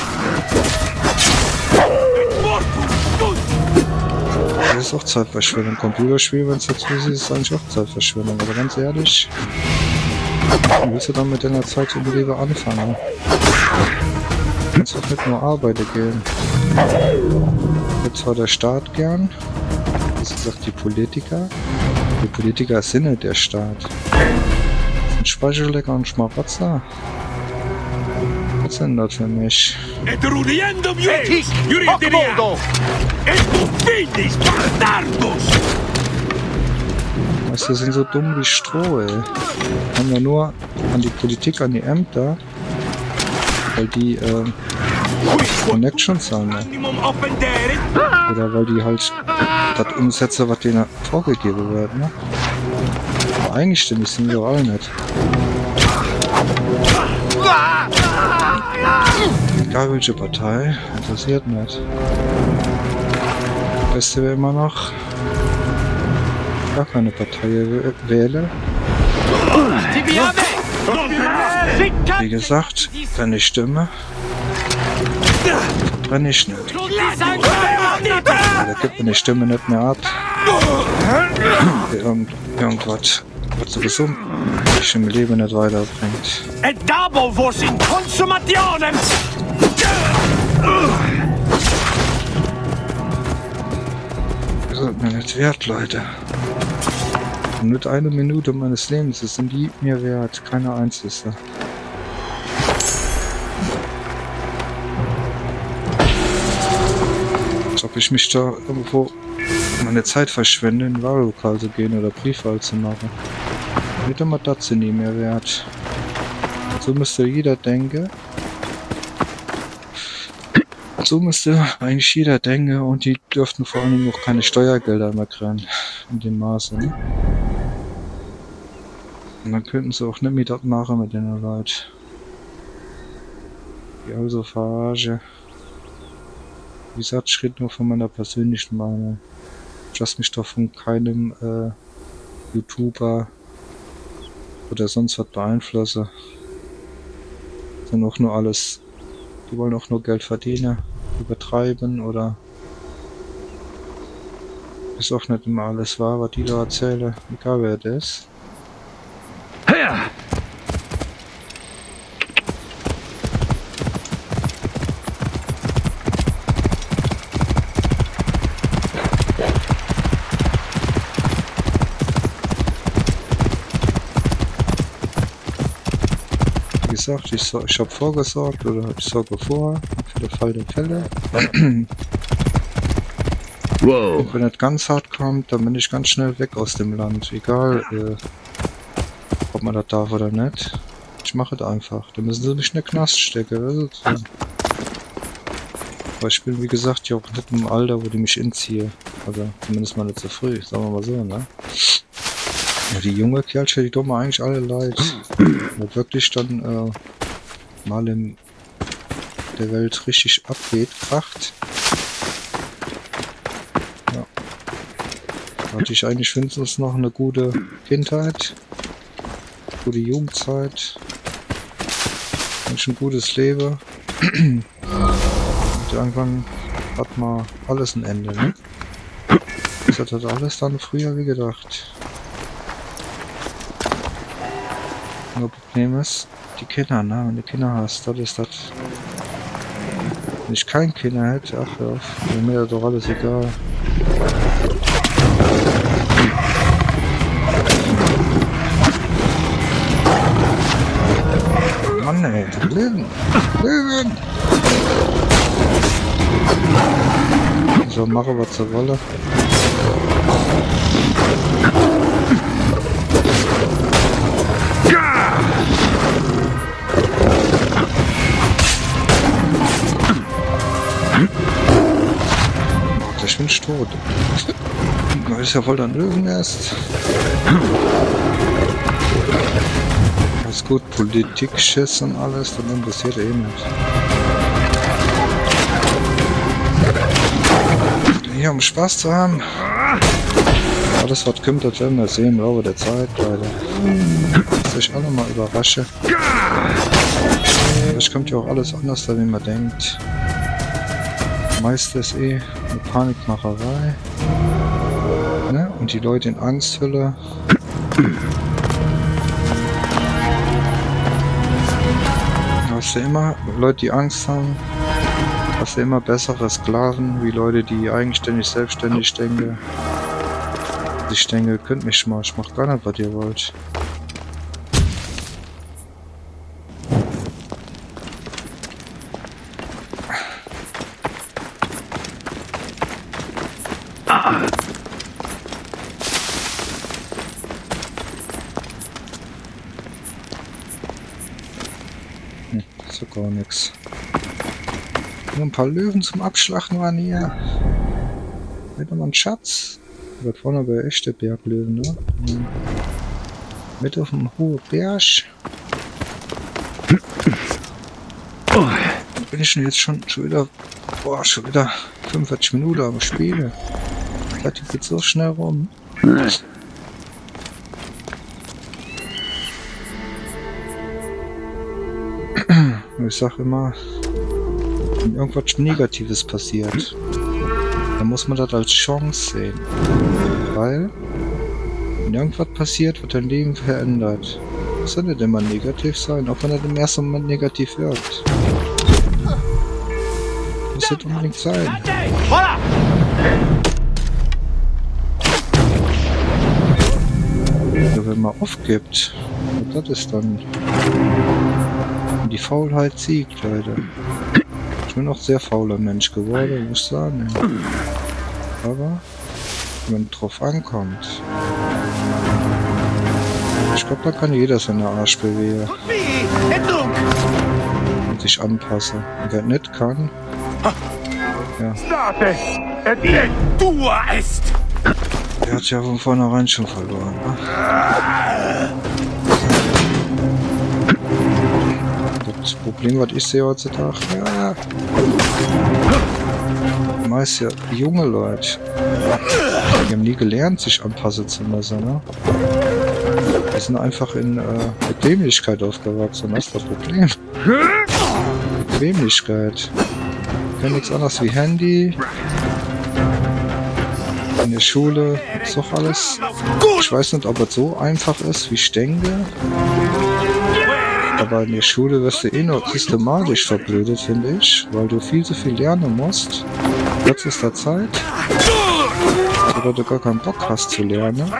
Das ist auch Zeitverschwendung. Computerspiel, wenn es dazu ist, ist eigentlich auch Zeitverschwendung. Aber ganz ehrlich, wie willst du dann mit deiner Zeit im Leben anfangen? Du kannst doch nicht nur arbeiten gehen. Jetzt zwar der Staat gern, wie gesagt die Politiker. Die Politiker sind nicht der Staat. Das sind Speicherlecker und Schmarotzer. Was sind das für mich? Weißt du, sind so dumm wie Stroh, ey. Haben ja nur an die Politik, an die Ämter, weil die Connections haben. Ne? Oder weil die halt das umsetzen, was denen vorgegeben wird. Ne? Aber eigenständig sind wir alle nicht. Egal welche Partei, interessiert nicht. Das Beste wäre immer noch, gar keine Partei wähle. Wie gesagt, deine Stimme verbrenne ich nicht. Da gibt meine Stimme nicht mehr ab. Irgendwas, was sowieso mich im Leben nicht weiterbringt. Das ist mir nicht wert, Leute. Und nicht eine Minute meines Lebens, das sind die mir wert, keine einzige. Als ob ich mich da irgendwo meine Zeit verschwende, in ein Wahllokal zu gehen oder Briefwahl zu machen. Nicht immer das sind die mir wert. So müsste jeder denken. So müsste eigentlich jeder denken und die dürften vor allem auch keine Steuergelder mehr kriegen. In dem Maße, ne? Und dann könnten sie auch nicht mehr das machen mit den Leuten. Die also verarsche. Wie gesagt, ich rede nur von meiner persönlichen Meinung. Ich lasse mich doch von keinem YouTuber oder sonst was beeinflussen. Sind auch nur alles, die wollen auch nur Geld verdienen, übertreiben oder ist auch nicht immer alles wahr, was die da erzählen, egal wer das ist. Her! Wie gesagt, ich habe vorgesorgt oder ich sorge vor für den Fall der Fälle. Wow. Und wenn es ganz hart kommt, dann bin ich ganz schnell weg aus dem Land. Egal, ob man das darf oder nicht. Ich mache es einfach. Dann müssen sie mich in den Knast stecken. Das ist so. Aber ich bin, wie gesagt, ja auch nicht im Alter, wo die mich inziehe. Also zumindest mal nicht so früh, sagen wir mal so, ne? Ja, die junge Kerlchen, die tun mir eigentlich alle leid. Weil wirklich dann mal in der Welt richtig abgeht, kracht. Ja. Da hatte ich eigentlich wenigstens noch eine gute Kindheit, gute Jugendzeit, eigentlich ein gutes Leben. Und irgendwann hat man alles ein Ende, ne? Das hat alles dann früher wie gedacht. Nur Problem ist, die Kinder, ne? Wenn du Kinder hast, das ist das. Wenn ich kein Kinder hätte, ach hör auf, wäre mir doch alles egal. Mann ey, Löwen! Löwen! So, mache was zur Wolle. Ich bin tot. Das ist ja voll ein Löwennest. Alles gut, Politik, Schiss und alles, dann interessiert eh nicht. Hier, um Spaß zu haben. Alles, was kommt, das werden wir sehen im Laufe der Zeit, Leute. Dass ich alle mal überrasche. Vielleicht kommt ja auch alles anders, als wie man denkt. Meist ist eh eine Panikmacherei, ne? Und die Leute in Angsthülle. Hast du immer Leute, die Angst haben, hast du immer bessere Sklaven, wie Leute, die eigenständig, selbstständig denken. Ich denke, könnt mich mal, ich mach gar nicht, was ihr wollt. So gar nichts. Nur ein paar Löwen zum Abschlachten waren hier. Mit nochmal ein Schatz. Da vorne wäre echte Berglöwen, ne? Mit auf dem hohen Berg. Bin ich denn jetzt schon wieder. Boah, schon wieder 45 Minuten am Spiel. Das geht so schnell rum. Ich sag immer, wenn irgendwas Negatives passiert, dann muss man das als Chance sehen. Weil, wenn irgendwas passiert, wird dein Leben verändert. Das soll nicht immer negativ sein, auch wenn er im ersten Moment negativ wirkt. Das wird unbedingt sein. Ja, wenn man aufgibt, das ist dann... Die Faulheit siegt, Leute. Ich bin auch sehr fauler Mensch geworden, muss ich sagen. Aber wenn es drauf ankommt, ich glaube, da kann jeder seine Arsch bewegen und sich anpassen. Und wer nicht kann, ja, der hat ja von vornherein schon verloren. Ne? Das Problem, was ich sehe heutzutage, ja, meist ja junge Leute. Die haben nie gelernt, sich anpassen zu müssen, ne? Die sind einfach in Bequemlichkeit aufgewachsen, das ist das Problem. Bequemlichkeit. Die können nichts anderes wie Handy. In der Schule ist doch alles. Ich weiß nicht, ob es so einfach ist, wie ich denke. Aber in der Schule wirst du eh noch systematisch verblödet, finde ich. Weil du viel zu viel lernen musst. Kürzester Zeit. Oder du gar keinen Bock hast zu lernen.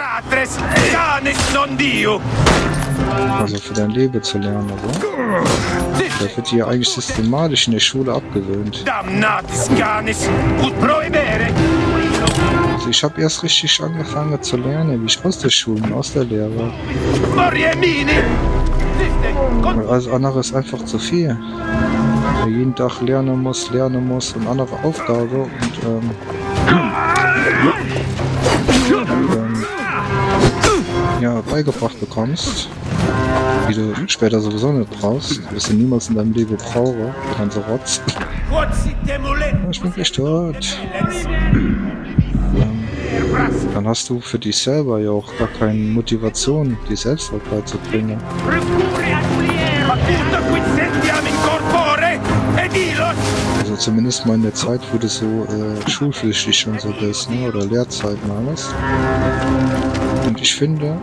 Also für dein Leben zu lernen, oder? Das wird dir eigentlich systematisch in der Schule abgewöhnt. Also ich habe erst richtig angefangen zu lernen, wie ich aus der Schule, aus der Lehre. Und alles andere ist einfach zu viel. Weil jeden Tag lernen muss und andere Aufgabe und ja, beigebracht bekommst, die du später sowieso nicht brauchst, du wirst du niemals in deinem Leben brauchen, dann so Rotz. Ich bin gleich tot. Dann hast du für dich selber ja auch gar keine Motivation, die Selbstwert beizubringen. Also zumindest mal in der Zeit, wo du so schulpflichtig schon so bist, ne? Oder Lehrzeiten alles. Und ich finde,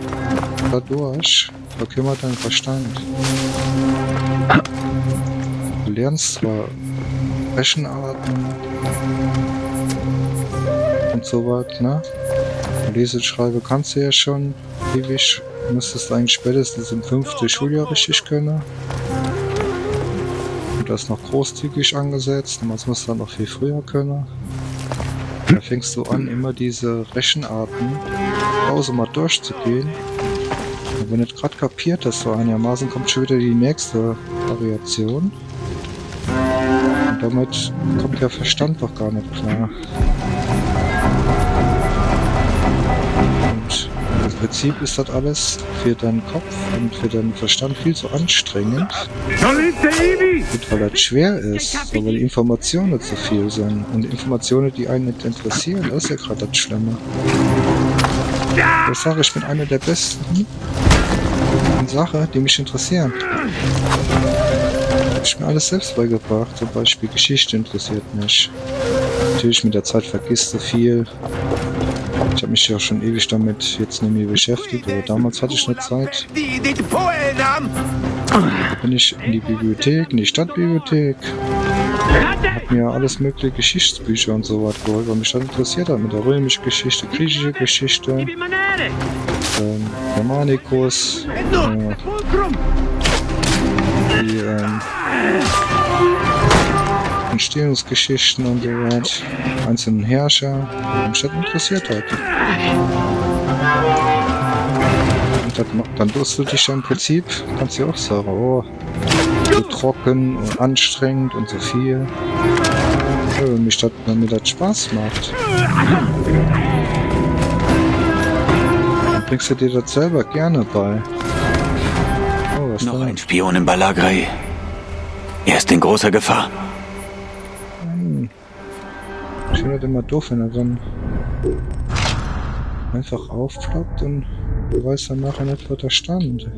dadurch verkümmert dein Verstand. Du lernst zwar Rechenarten und so was, ne? Lesen, Schreiben kannst du ja schon ewig. Müsstest du eigentlich spätestens im 5. Schuljahr richtig können. Und das noch großzügig angesetzt, und das musst du dann noch viel früher können. Da fängst du an, immer diese Rechenarten mal durchzugehen. Und wenn du nicht gerade kapiert hast, so einigermaßen, kommt schon wieder die nächste Variation. Und damit kommt der Verstand doch gar nicht klar. Und im Prinzip ist das alles für deinen Kopf und für deinen Verstand viel zu anstrengend. Gut, weil das schwer ist, so, weil die Informationen zu viel sind. Und Informationen, die einen nicht interessieren, das ist ja gerade das Schlimme. Ich sage, ich bin einer der besten in Sachen, die mich interessieren. Ich habe mir alles selbst beigebracht, zum Beispiel Geschichte interessiert mich. Natürlich mit der Zeit vergisst du viel. Ich habe mich ja schon ewig damit jetzt nicht mehr beschäftigt, aber damals hatte ich eine Zeit. Da bin ich in die Bibliothek, in die Stadtbibliothek. Hab mir alles mögliche Geschichtsbücher und so was geholt, weil mich das interessiert hat, mit der römischen Geschichte, griechische Geschichte, Germanicus, die Entstehungsgeschichten und so was, einzelnen Herrscher, die mich das interessiert hat. Und dann durst du dich ja im Prinzip, kannst du auch sagen, oh, so trocken und anstrengend und so viel. Ja, wenn mir das Spaß macht, dann bringst du dir das selber gerne bei. Oh, was Noch da? ein Spion im Balagrei. Er ist in großer Gefahr. Ich finde das immer doof, wenn er dann einfach aufploppt und du weißt dann nachher nicht, was da stand.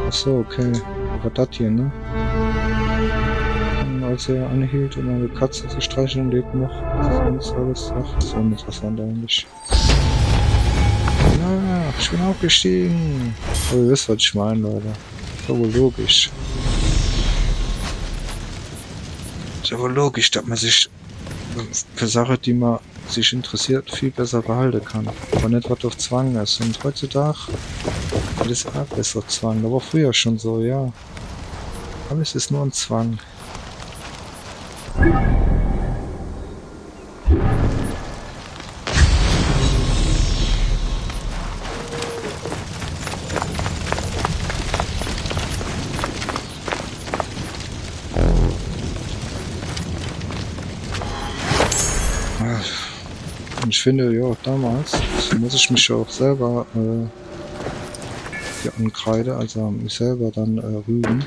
Achso, okay. Aber das hier, ne? Und als er anhielt, um eine Katze zu streicheln, lebt noch. Das ist alles. Ach, das ist uninteressant eigentlich. Ja, ich bin aufgestiegen. Aber ihr wisst, was ich meine, Leute. Ist aber logisch. Ist aber logisch, dass man sich für Sachen, die man sich interessiert, viel besser behalten kann. Aber nicht, was auf Zwang ist. Und heutzutage alles alles auf Zwang. Aber früher schon so, ja. Alles ist nur ein Zwang. Und ich finde, ja, damals muss ich mich auch selber ankreide, also mich selber dann rügen.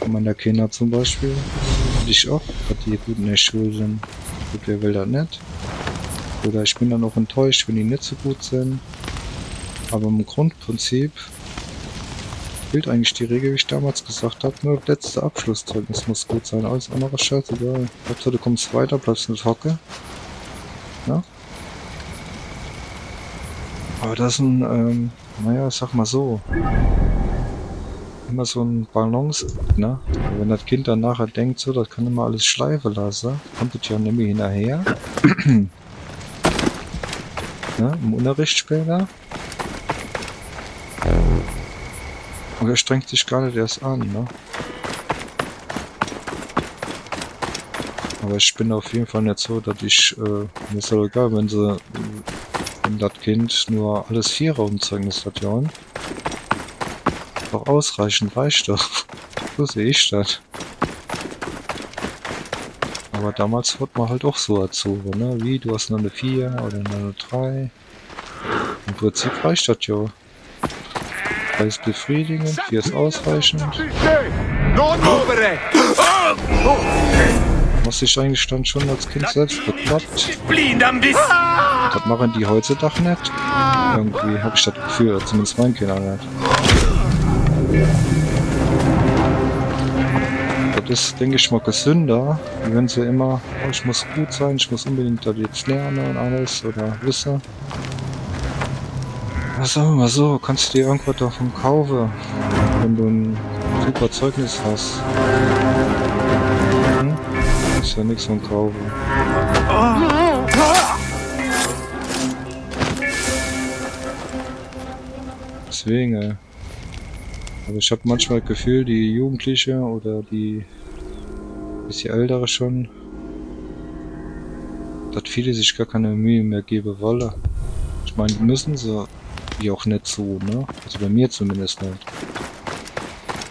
Von meiner Kinder zum Beispiel. Und ich auch, dass die gut in der Schule sind. Gut, wer will das nicht? Oder ich bin dann auch enttäuscht, wenn die nicht so gut sind. Aber im Grundprinzip gilt eigentlich die Regel, wie ich damals gesagt habe, nur das letzte Abschlusszeugnis muss gut sein. Alles andere ist scheißegal. Hauptsache du kommst weiter, bleibst nicht hocke. Ja? Aber das ist ein, naja, sag mal so. Immer so ein Balance, ne? Wenn das Kind dann nachher denkt, so, das kann immer alles schleifen lassen, kommt das ja nämlich hinterher. Ne? Im Unterricht später. Und er strengt sich gar nicht erst an, ne? Aber ich bin auf jeden Fall nicht so, dass ich, mir ist doch egal, wenn das Kind nur alles Vierer im Zeugnis hat, ja. Doch ausreichend, reicht doch. So sehe ich das. Aber damals wurde man halt auch so erzogen, ne? Wie, du hast nur eine 4 oder nur eine 3. Im Prinzip reicht das ja. 3 ist befriedigend, 4 ist ausreichend. Non muovere! Was sich eigentlich dann schon als Kind selbst bekloppt. Das machen die heutzutage nicht. Irgendwie habe ich das Gefühl, zumindest mein Kinder nicht. Das ist, denke ich mal, gesünder, wenn sie immer, oh, ich muss gut sein, ich muss unbedingt das jetzt lernen und alles oder wissen. Was sagen wir mal so, kannst du dir irgendwas davon kaufen, wenn du ein super Zeugnis hast? Hm? Ist ja nichts von kaufen. Deswegen, aber ich habe manchmal das Gefühl, die Jugendliche oder die bisschen ältere schon, dass viele sich gar keine Mühe mehr geben wollen. Ich meine, müssen sie wie auch nicht so, ne? Also bei mir zumindest nicht.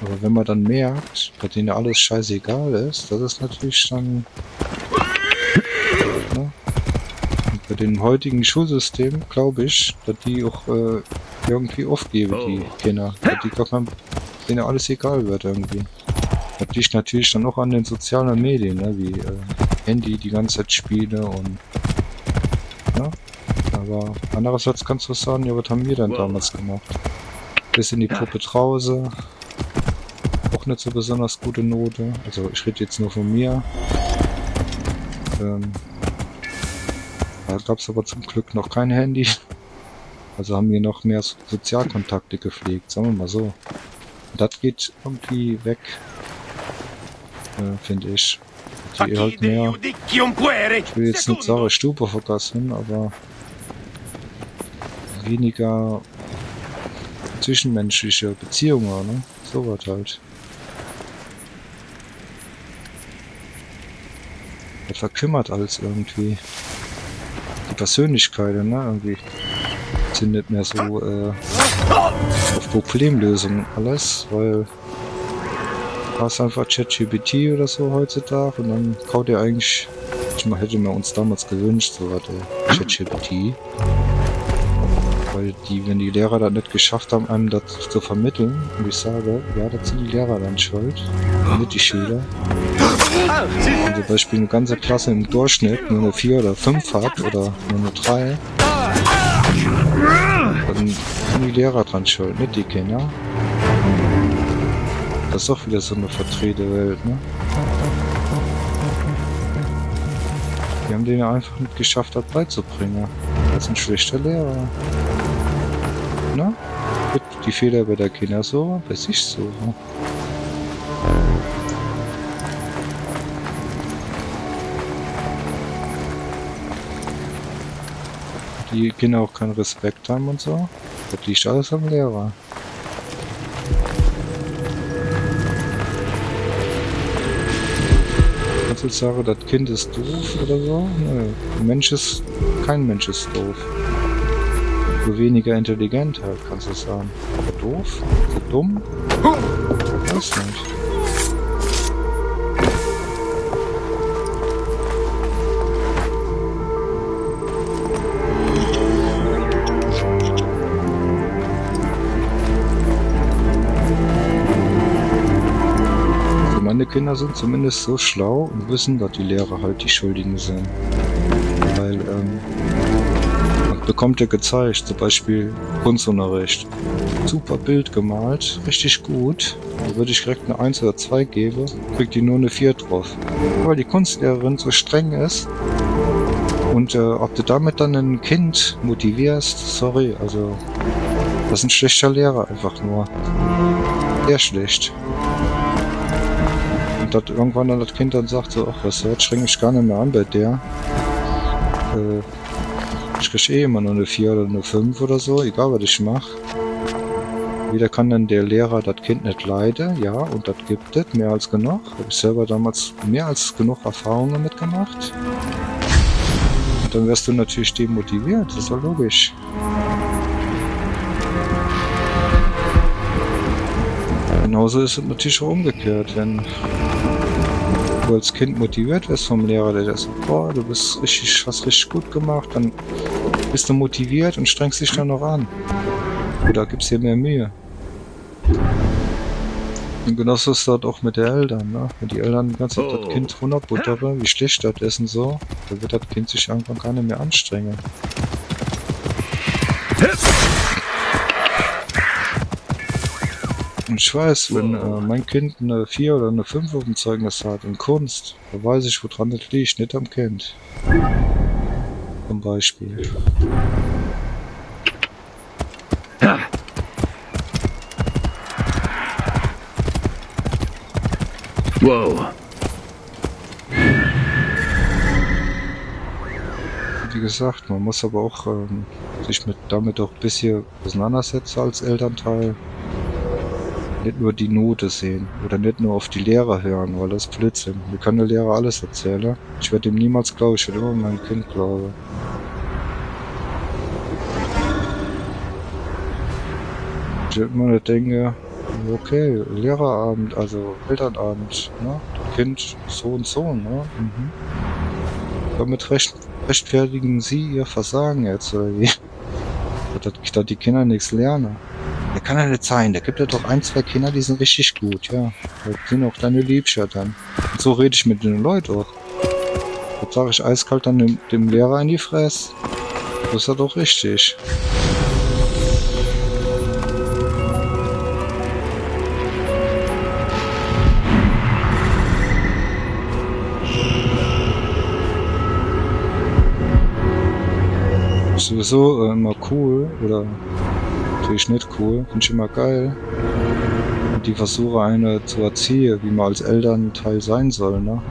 Aber wenn man dann merkt, dass denen alles scheißegal ist, das ist natürlich dann, ne? Und bei dem heutigen Schulsystem glaube ich, dass die auch irgendwie aufgeben, die Kinder. Dass die gar kein, denen alles egal wird irgendwie. Das liegt natürlich dann auch an den sozialen Medien, ne? Wie Handy die ganze Zeit spiele und ja. Aber andererseits kannst du sagen, ja, was haben wir denn damals gemacht? Bis in die Puppe Trause. Auch nicht so besonders gute Note. Also ich rede jetzt nur von mir. Da gab es aber zum Glück noch kein Handy. Also haben wir noch mehr Sozialkontakte gepflegt, sagen wir mal so. Das geht irgendwie weg, finde ich. Die halt mehr, ich will jetzt nicht sagen Stube vergessen, aber weniger zwischenmenschliche Beziehungen, ne? So was halt. Das verkümmert alles irgendwie. Die Persönlichkeiten, ne? Irgendwie sind nicht mehr so auf Problemlösungen alles, weil du hast einfach ChatGPT oder so heutzutage und dann kaut ihr eigentlich, hätte man uns damals gewünscht, so was ChatGPT. Weil wenn die Lehrer das nicht geschafft haben, einem das zu vermitteln, und ich sage, ja, das sind die Lehrer dann schuld, nicht die Schüler. Wenn zum Beispiel eine ganze Klasse im Durchschnitt nur eine 4 oder 5 hat oder nur eine 3, dann sind die Lehrer dran schuld, nicht die Kinder. Das ist doch wieder so eine verdrehte Welt, ne? Die haben denen einfach nicht geschafft, das beizubringen. Das sind schlechte Lehrer. Ne? Die Fehler bei der Kinder so, bei sich so. Die Kinder auch keinen Respekt haben und so. Das liegt alles am Lehrer. Kannst du sagen, das Kind ist doof oder so? Nö. Kein Mensch ist doof. Nur weniger intelligent halt, kannst du sagen. Aber doof? So dumm? Ich weiß nicht. Kinder sind zumindest so schlau und wissen, dass die Lehrer halt die Schuldigen sind. Weil, man bekommt ja gezeigt, zum Beispiel Kunstunterricht. Super Bild gemalt, richtig gut. Da würde ich direkt eine 1 oder 2 geben, kriegt die nur eine 4 drauf. Weil die Kunstlehrerin so streng ist. Und ob du damit dann ein Kind motivierst, sorry, also das ist ein schlechter Lehrer einfach nur. Sehr schlecht. Und dass irgendwann dann das Kind dann sagt so, ach, das hört streng mich gar nicht mehr an bei der. Ich krieg eh immer nur eine 4 oder eine 5 oder so, egal was ich mache. Wieder kann dann der Lehrer das Kind nicht leiden, ja, und das gibt es, mehr als genug. Habe ich selber damals mehr als genug Erfahrungen mitgemacht. Und dann wirst du natürlich demotiviert, das ist doch logisch. Genauso ist es natürlich auch umgekehrt, wenn du als Kind motiviert wirst vom Lehrer, der sagt, boah, du bist richtig, hast richtig gut gemacht, dann bist du motiviert und strengst dich dann noch an. Oder gibst dir mehr Mühe. Und genauso ist das auch mit den Eltern, ne? Wenn die Eltern die ganze Zeit das Kind runterbuttern, wie schlecht das ist und so, dann wird das Kind sich irgendwann gar nicht mehr anstrengen. Und ich weiß, wenn mein Kind eine 4 oder eine 5 auf dem Zeugnis hat in Kunst, da weiß ich, woran das liegt, nicht am Kind. Zum Beispiel. Wow. Wie gesagt, man muss aber auch sich damit auch ein bisschen auseinandersetzen als Elternteil. Nicht nur die Note sehen oder nicht nur auf die Lehrer hören, weil das ist Blödsinn. Mir kann der Lehrer alles erzählen. Ich werde ihm niemals glauben, ich werde immer meinem Kind glauben. Ich werde immer nicht denken, okay, Lehrerabend, also Elternabend, ne? Das Kind so und so, ne? Mhm. Damit rechtfertigen Sie Ihr Versagen jetzt, oder wie? Dass die Kinder nichts lernen. Der kann ja nicht sein, da gibt ja doch 1, 2 Kinder, die sind richtig gut, ja. Das sind auch deine Liebscher dann. Und so rede ich mit den Leuten auch. Das sage ich eiskalt dann dem Lehrer in die Fresse. Das ist ja doch richtig. Ist sowieso immer cool, oder natürlich nicht cool, finde ich immer geil. Und die versuche eine zu erziehen, wie man als Elternteil sein soll, ne?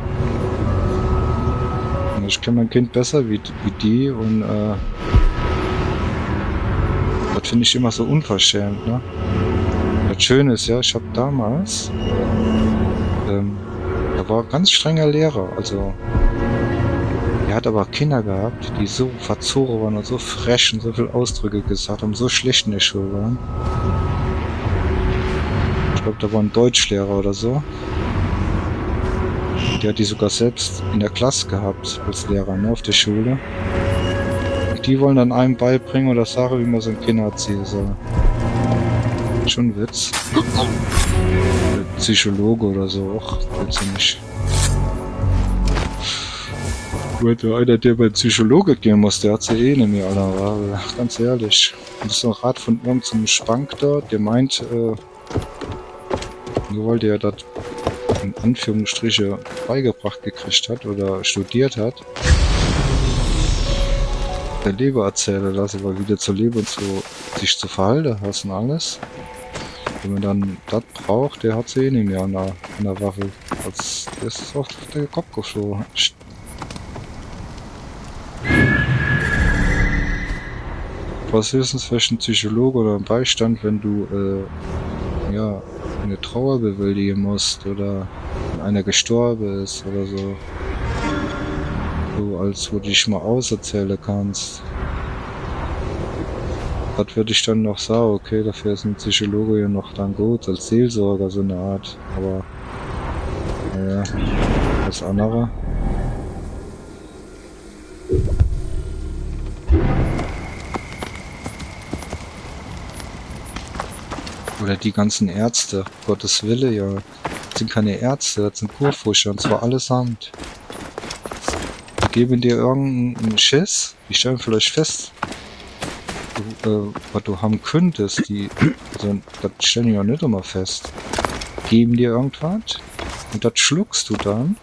Und ich kenne mein Kind besser wie die und das finde ich immer so unverschämt, ne? Das Schöne ist ja, ich habe damals, da war ein ganz strenger Lehrer, also er hat aber Kinder gehabt, die so verzogen waren und so frech und so viel Ausdrücke gesagt haben, so schlecht in der Schule waren. Ich glaube, da war ein Deutschlehrer oder so. Der hat die sogar selbst in der Klasse gehabt als Lehrer, ne, auf der Schule. Und die wollen dann einem beibringen oder sagen, wie man so ein Kind erziehen soll. Schon ein Witz. Psychologe oder so auch, willst du nicht. Einer, der bei Psychologe gehen muss, der hat sie eh nicht mehr, Alter. Ganz ehrlich. Das ist so ein Rat von irgendeinem Spank dort, der meint, nur weil der das in Anführungsstriche beigebracht gekriegt hat oder studiert hat, der Leber erzählen lassen, aber wieder zu leben und sich zu verhalten hast und alles. Wenn man dann das braucht, der hat sie eh nicht mehr an der Waffe. Das ist auf den Kopf geflogen. Was höchstens vielleicht ein Psychologe oder ein Beistand, wenn du ja eine Trauer bewältigen musst oder wenn einer gestorben ist oder so. So als wo du dich mal auserzählen kannst. Das würde ich dann noch sagen, okay, dafür ist ein Psychologe ja noch dann gut, als Seelsorger so eine Art. Aber ja, das andere. Oder die ganzen Ärzte, Gottes Wille, ja. Das sind keine Ärzte, das sind Kurfuscher, und zwar allesamt. Die geben dir irgendeinen Schiss, die stellen vielleicht fest, was du haben könntest, also, das stellen die ja nicht immer fest. Geben dir irgendwas und das schluckst du dann.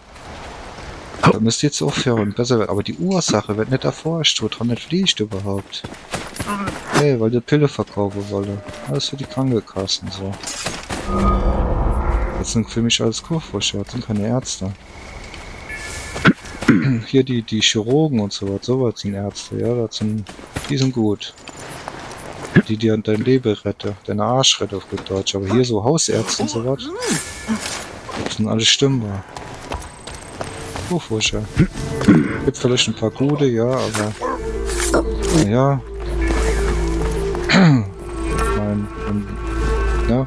Da müsst ihr jetzt aufhören, besser wird. Aber die Ursache wird nicht erforscht, woran nicht liegt überhaupt. Hey, weil die Pille verkaufen wolle. Alles für die Krankenkassen, so. Das sind für mich alles Kurfuscher, das sind keine Ärzte. Hier die Chirurgen und sowas sind Ärzte, ja, die sind gut. Die dir dein Leben retten, deine Arsch retten auf gut Deutsch. Aber hier so Hausärzte und sowas, das sind alles stimmbar. Kurfuscher. Gibt vielleicht ein paar gute, ja, aber ja. Ja,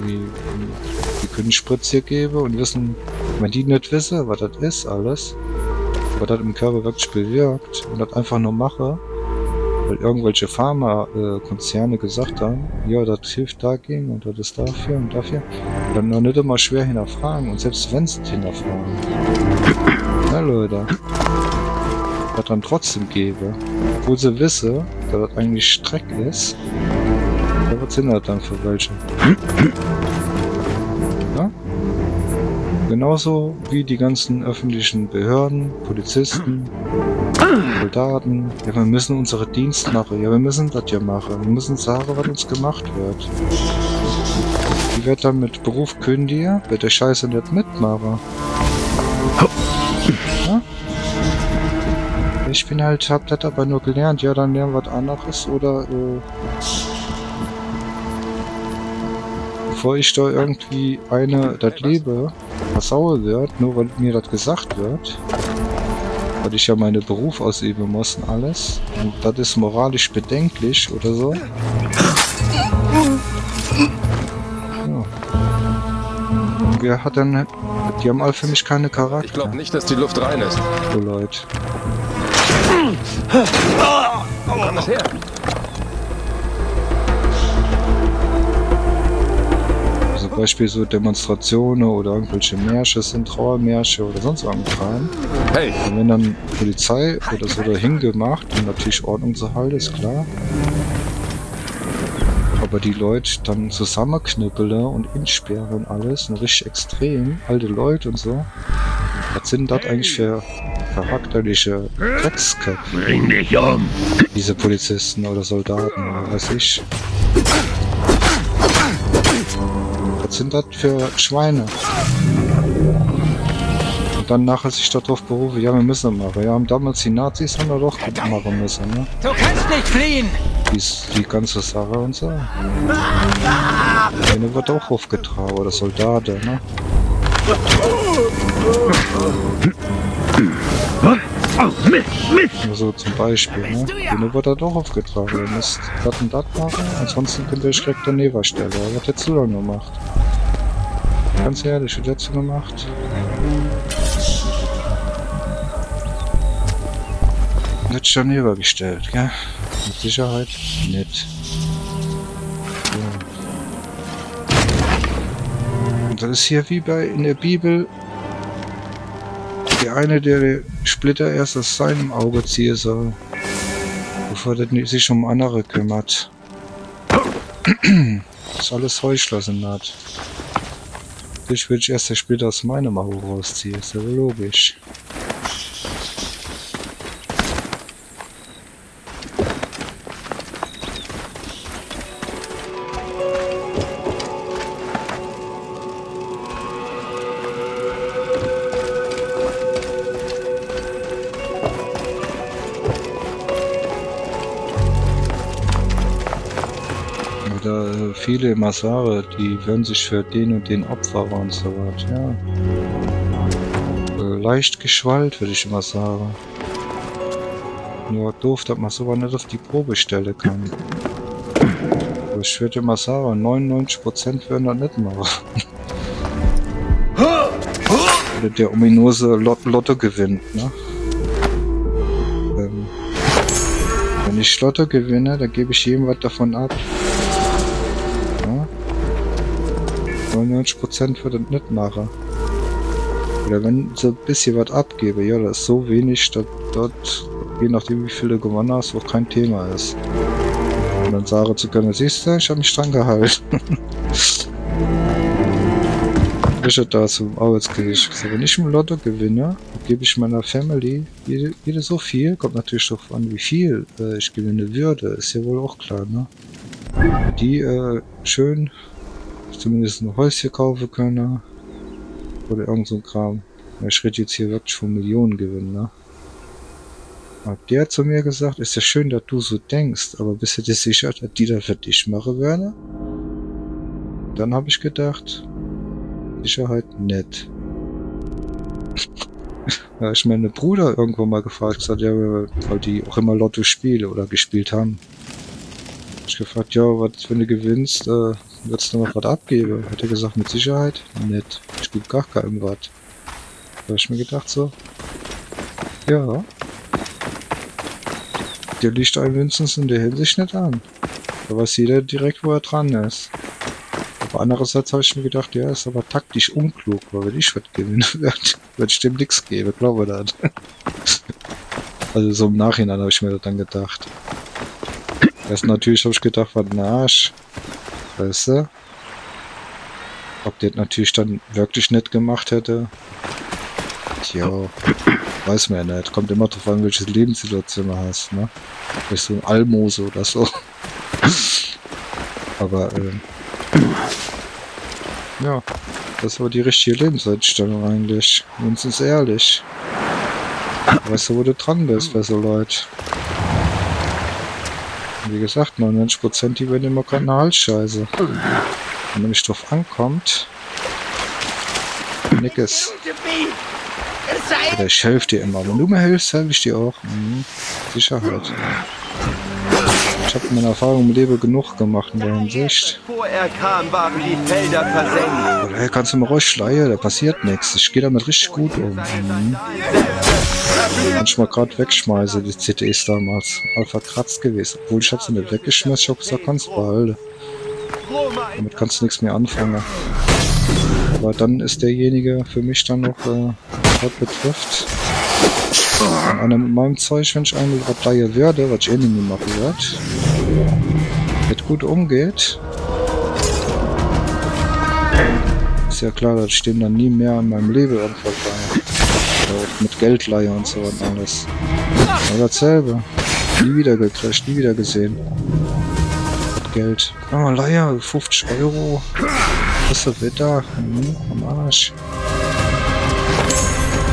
die können Spritz hier geben und wissen, wenn die nicht wissen, was das ist alles, was das im Körper wirklich bewirkt und das einfach nur mache, weil irgendwelche Pharmakonzerne gesagt haben, ja, das hilft dagegen und das ist dafür und dafür, und dann noch nicht immer schwer hinterfragen und selbst wenn sie hinterfragen, na Leute, was dann trotzdem gebe, obwohl sie wissen, dass das eigentlich Streck ist. Ja, was sind das dann für welche? Ja? Genauso wie die ganzen öffentlichen Behörden, Polizisten, Soldaten. Ja, wir müssen unsere Dienst machen. Ja, wir müssen das ja machen. Wir müssen sagen, was uns gemacht wird. Die wird dann mit Beruf kündigen, wird der Scheiße nicht mitmachen. Ja? Ich bin halt, hab das aber nur gelernt. Ja, dann lernen wir was anderes oder bevor ich da irgendwie das Leben versauen wird, nur weil mir das gesagt wird, weil ich ja meine Beruf ausüben muss und alles, und das ist moralisch bedenklich oder so. Ja. Wer hat denn, die haben alle für mich keine Charakter. Ich glaube nicht, dass die Luft rein ist. So Leute. Wo kommt das her? Zum Beispiel so Demonstrationen oder irgendwelche Märsche sind, Trauermärsche oder sonst irgendwas. Hey! Und wenn dann Polizei oder so dahin gemacht, um natürlich Ordnung zu halten, ist klar. Aber die Leute dann zusammenknüppeln und insperren und alles, und richtig extrem, alte Leute und so. Was sind das eigentlich für charakterliche Drecksköpfe? Bring dich um! Diese Polizisten oder Soldaten oder weiß ich. Was sind das für Schweine? Und dann nachher sich darauf berufen, ja, wir müssen machen. Ja, haben damals die Nazis haben wir doch machen müssen, ne? Du kannst nicht fliehen! Die ganze Sache und so. Eine wird auch aufgetragen, oder Soldaten, ne? Nur so zum Beispiel, ne? Eine wird da doch aufgetragen. Ihr müsst das und das machen, ansonsten könnt ihr direkt daneben stellen. Was hättest du dann gemacht? Ganz ehrlich, was hättest du gemacht? Wird schon übergestellt, gell? Mit Sicherheit nicht. So. Und das ist hier wie in der Bibel. Der eine, der den Splitter erst aus seinem Auge ziehen soll, bevor der sich um andere kümmert. Das ist alles Heuchlersenat. Ich will erst den Splitter aus meinem Auge rausziehen, ist ja wohl logisch. Viele Masare, die würden sich für den und den Opfer und so was, ja. Leicht geschwallt, würde ich immer sagen. Nur doof, dass man sowas nicht auf die Probe stellen kann. Aber ich würde immer sagen, 99% würden das nicht machen. Oder der ominöse Lotto gewinnt, ne? Wenn ich Lotto gewinne, dann gebe ich jedem was davon ab. 99% würde das nicht machen. Oder wenn so ein bisschen was abgebe, ja, das ist so wenig, dass dort, je nachdem wie viele gewonnen hast, auch kein Thema ist. Und dann sagen zu können, siehst du, ich habe mich dran gehalten. Ich hätte da zum Arbeitsgericht gesagt, wenn ich im Lotto gewinne, gebe ich meiner Family jede so viel, kommt natürlich darauf an, wie viel ich gewinnen würde, ist ja wohl auch klar, ne? Die schön zumindest ein Häuschen kaufen können oder irgend so ein Kram. Ich rede jetzt hier wirklich von Millionen Gewinn, ne? Und der hat zu mir gesagt, ist ja schön, dass du so denkst, aber bist du dir sicher, dass die das für dich machen werden? Dann habe ich gedacht, Sicherheit nicht. Ja, ich meine Bruder irgendwann mal gefragt, gesagt, ja, weil die auch immer Lotto spielen oder gespielt haben. Ich gefragt, ja, was wenn du gewinnst, würdest du noch was abgeben? Hat er gesagt, mit Sicherheit nicht. Ich gebe gar keinem was. Da habe ich mir gedacht so, ja, der liegt einem wenigstens in der Hinsicht nicht an. Da weiß jeder direkt, wo er dran ist. Aber andererseits habe ich mir gedacht, ja, ist aber taktisch unklug, weil wenn ich was gewinnen würde ich dem nichts geben, glaube ich das. Also so im Nachhinein habe ich mir das dann gedacht. Erst natürlich habe ich gedacht, was ein Arsch. Weißt du? Ob der das natürlich dann wirklich nicht gemacht hätte. Tja, weiß man ja nicht. Kommt immer drauf an, welche Lebenssituation du hast, ne? Vielleicht so ein Almose oder so. Aber, ja, das war die richtige Lebenseinstellung eigentlich. Wenigstens ehrlich. Weißt du, wo du dran bist bei so Leuten. Wie gesagt, 99% die werden immer keine Halsscheiße. Wenn nämlich drauf ankommt, nickes. Oder ich helfe dir immer. Wenn du mir hilfst, helfe ich dir auch. Sicherheit. Ich habe meine Erfahrung im Leben genug gemacht in der Hinsicht. Bevor er kam, waren die Felder versenkt. Oder hey, kannst du mal ruhig schreien, da passiert nichts. Ich gehe damit richtig gut um. Manchmal gerade wegschmeiße, die CDs damals. All verkratzt gewesen. Obwohl ich hab sie nicht weggeschmissen, ich hab gesagt, kannst du behalten. Damit kannst du nichts mehr anfangen. Aber dann ist derjenige für mich dann noch, was betrifft, einer mit meinem Zeug, wenn ich einmal was leihe werde, was ich eh nicht mehr machen werde, mit gut umgeht, ist ja klar, dass ich dem dann nie mehr in meinem Leben irgendwas leihe. Oder auch mit Geldleihe und so und alles. Aber dasselbe. Nie wieder gekriegt, nie wieder gesehen. Mit Geld. Oh, Leihe, 50 €. Was ist Wetter? Am Arsch.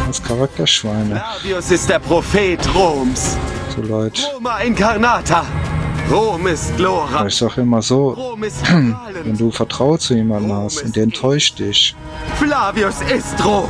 Das Charakterschweine. Flavius ist der Prophet Roms. So Leute. Roma Incarnata. Rom ist Glora. Ich sag immer so, Rom ist wenn du Vertrauen zu jemandem hast und der enttäuscht dich, Flavius ist Rom.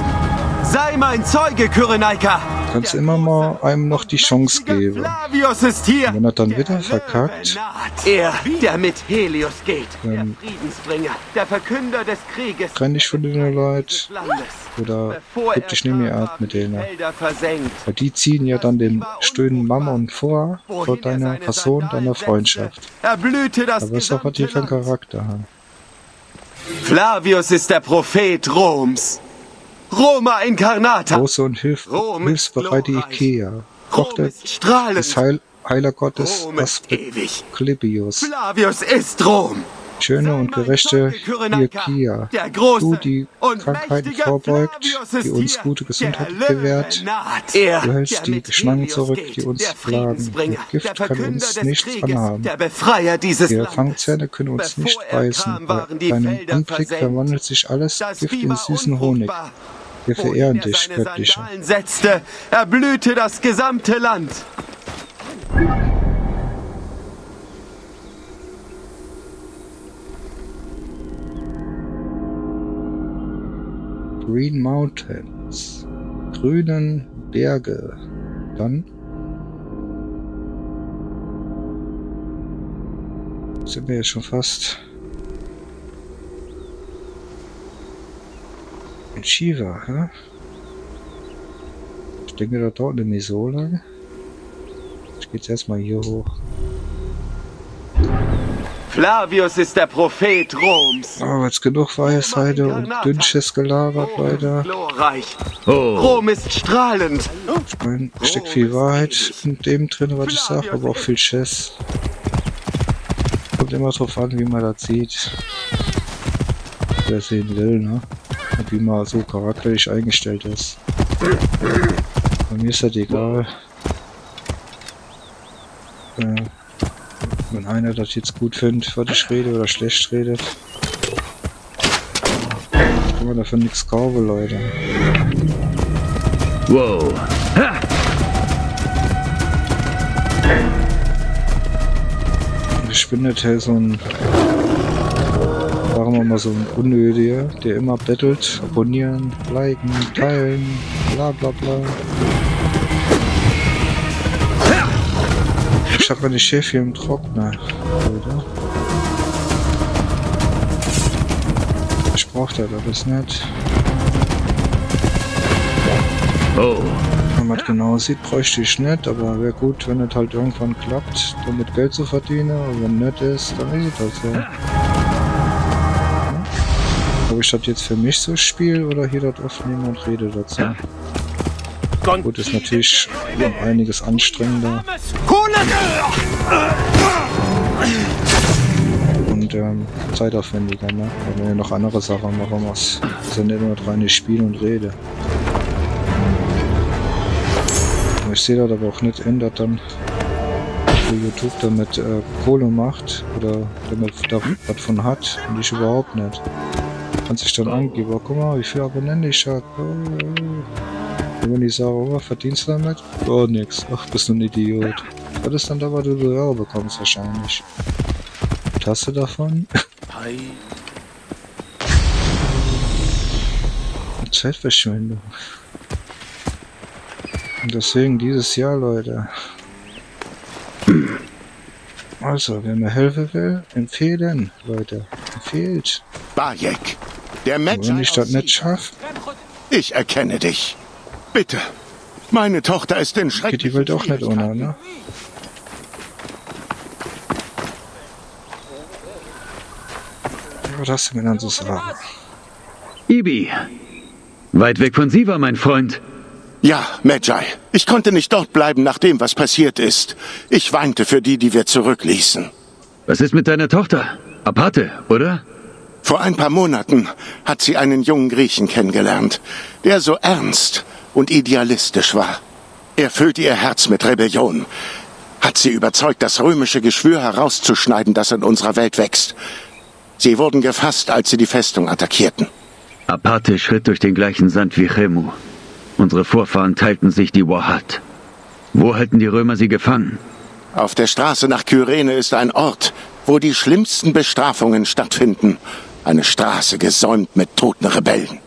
Sei mein Zeuge, Kyrenaika. kannst du immer mal einem noch die Chance geben. Flavius ist hier. Und wenn er dann wieder verkackt, Er, der mit Helios geht. Der Friedensbringer. Der Verkünder des Krieges. trenn dich von den Leuten des Landes. oder Bevor gib er dich nicht mehr kam, ab mit die denen. Felder versenkt. Weil die ziehen ja dann den stöhnen Mammon vor deiner Person, deiner Freundschaft. Erblühte das Da weißt du auch, was die für einen gesamte Land. Charakter haben. Flavius ist der Prophet Roms. Roma Incarnata. Große und Rom ist hilfsbereite glorreich. Ikea. Rom Tochter ist strahlend. des Heiler Gottes Rom ist ewig. Asklepios. Flavius ist Rom. Schöne und gerechte Ikea. Der große Du, die und Krankheiten mächtige vorbeugt, Flavius ist die uns hier. gute Gesundheit Der Löwe gewährt. naht. Er, Du hältst der die mit Schlangen Helios zurück, geht. die uns Der plagen. Friedensbringer. Mit Gift Der kann Verkünder uns des nichts Krieges. anhaben. Der Befreier dieses Die Landes. Fangzähne können uns Bevor nicht er beißen. kam, Bei waren die deinem Felder Anblick versenkt. verwandelt sich alles Das Gift Vieh in war süßen Honig. unfruchtbar. Wir Wohin verehren er dich, seine Göttliche. Sandalen setzte, erblühte das gesamte Land. Green Mountains. Grünen Berge. Dann sind wir jetzt schon fast in Shiva, hä? Ich denke, das dauert nämlich so lang. Ich gehe jetzt erstmal hier hoch. Flavius ist der Prophet Roms. Oh, jetzt genug Weisheiten und Dünnsches gelabert, Leute. Glorreich. Oh. Rom ist strahlend. Ich meine, steckt viel Wahrheit in dem drin, was ich sage, aber auch viel Schiss. Kommt immer drauf an, wie man das sieht. Wer sehen will, ne? Und wie man so charakterlich eingestellt ist. Bei mir ist das egal. Wenn einer das jetzt gut findet, was ich rede oder schlecht redet, kann man dafür nichts kaufen, Leute. Wow. Ha! Ich bin nicht so ein, sagen wir mal so ein Unnötiger, der immer bettelt, abonnieren, liken, teilen, bla bla bla. Ich hab meine Schäfchen im Trockner, Leute. Ich brauch das alles nicht. Oh. Wenn man das genau sieht, bräuchte ich nicht, aber wäre gut, wenn es halt irgendwann klappt, damit Geld zu verdienen. Und wenn nicht ist, dann ist das so. Ja? Ob ich das jetzt für mich so spiele oder hier das aufnehme und rede dazu. Gut, ist natürlich um einiges anstrengender. Und zeitaufwendiger, ne? Wenn wir noch andere Sachen machen muss. Das sind nicht nur reine Spiel und Rede. Ich sehe das aber auch nicht ändert dann für YouTube damit Kohle macht oder damit da was von hat und ich überhaupt nicht. Kann sich dann angeben, oh, guck mal, wie viel Abonnenten ich habe. Und wenn ich sage, oh, was verdienst du damit? Oh, nix. Ach, bist du ein Idiot. Was ist dann da, was du so bekommst wahrscheinlich? Tasse davon? Zeitverschwendung. Und deswegen dieses Jahr, Leute. Also, wer mir helfen will, empfehlen, Leute. Empfehlt. Bayek, der Und Magi wenn ich das aus nicht Sidon. schaffe, Ich erkenne dich. Bitte. Meine Tochter ist in geht schrecklichen die Welt auch nicht ohne, ne? Was hast du mir dann zu sagen? Ibi. Weit weg von Siva, mein Freund. Ja, Magi. Ich konnte nicht dort bleiben nach dem, was passiert ist. Ich weinte für die, die wir zurückließen. Was ist mit deiner Tochter? Apate, oder? Vor ein paar Monaten hat sie einen jungen Griechen kennengelernt, der so ernst und idealistisch war. Er füllte ihr Herz mit Rebellion, hat sie überzeugt, das römische Geschwür herauszuschneiden, das in unserer Welt wächst. Sie wurden gefasst, als sie die Festung attackierten. Apate schritt durch den gleichen Sand wie Chemu. Unsere Vorfahren teilten sich die Wahat. Wo halten die Römer sie gefangen? Auf der Straße nach Kyrene ist ein Ort, wo die schlimmsten Bestrafungen stattfinden. Eine Straße gesäumt mit toten Rebellen.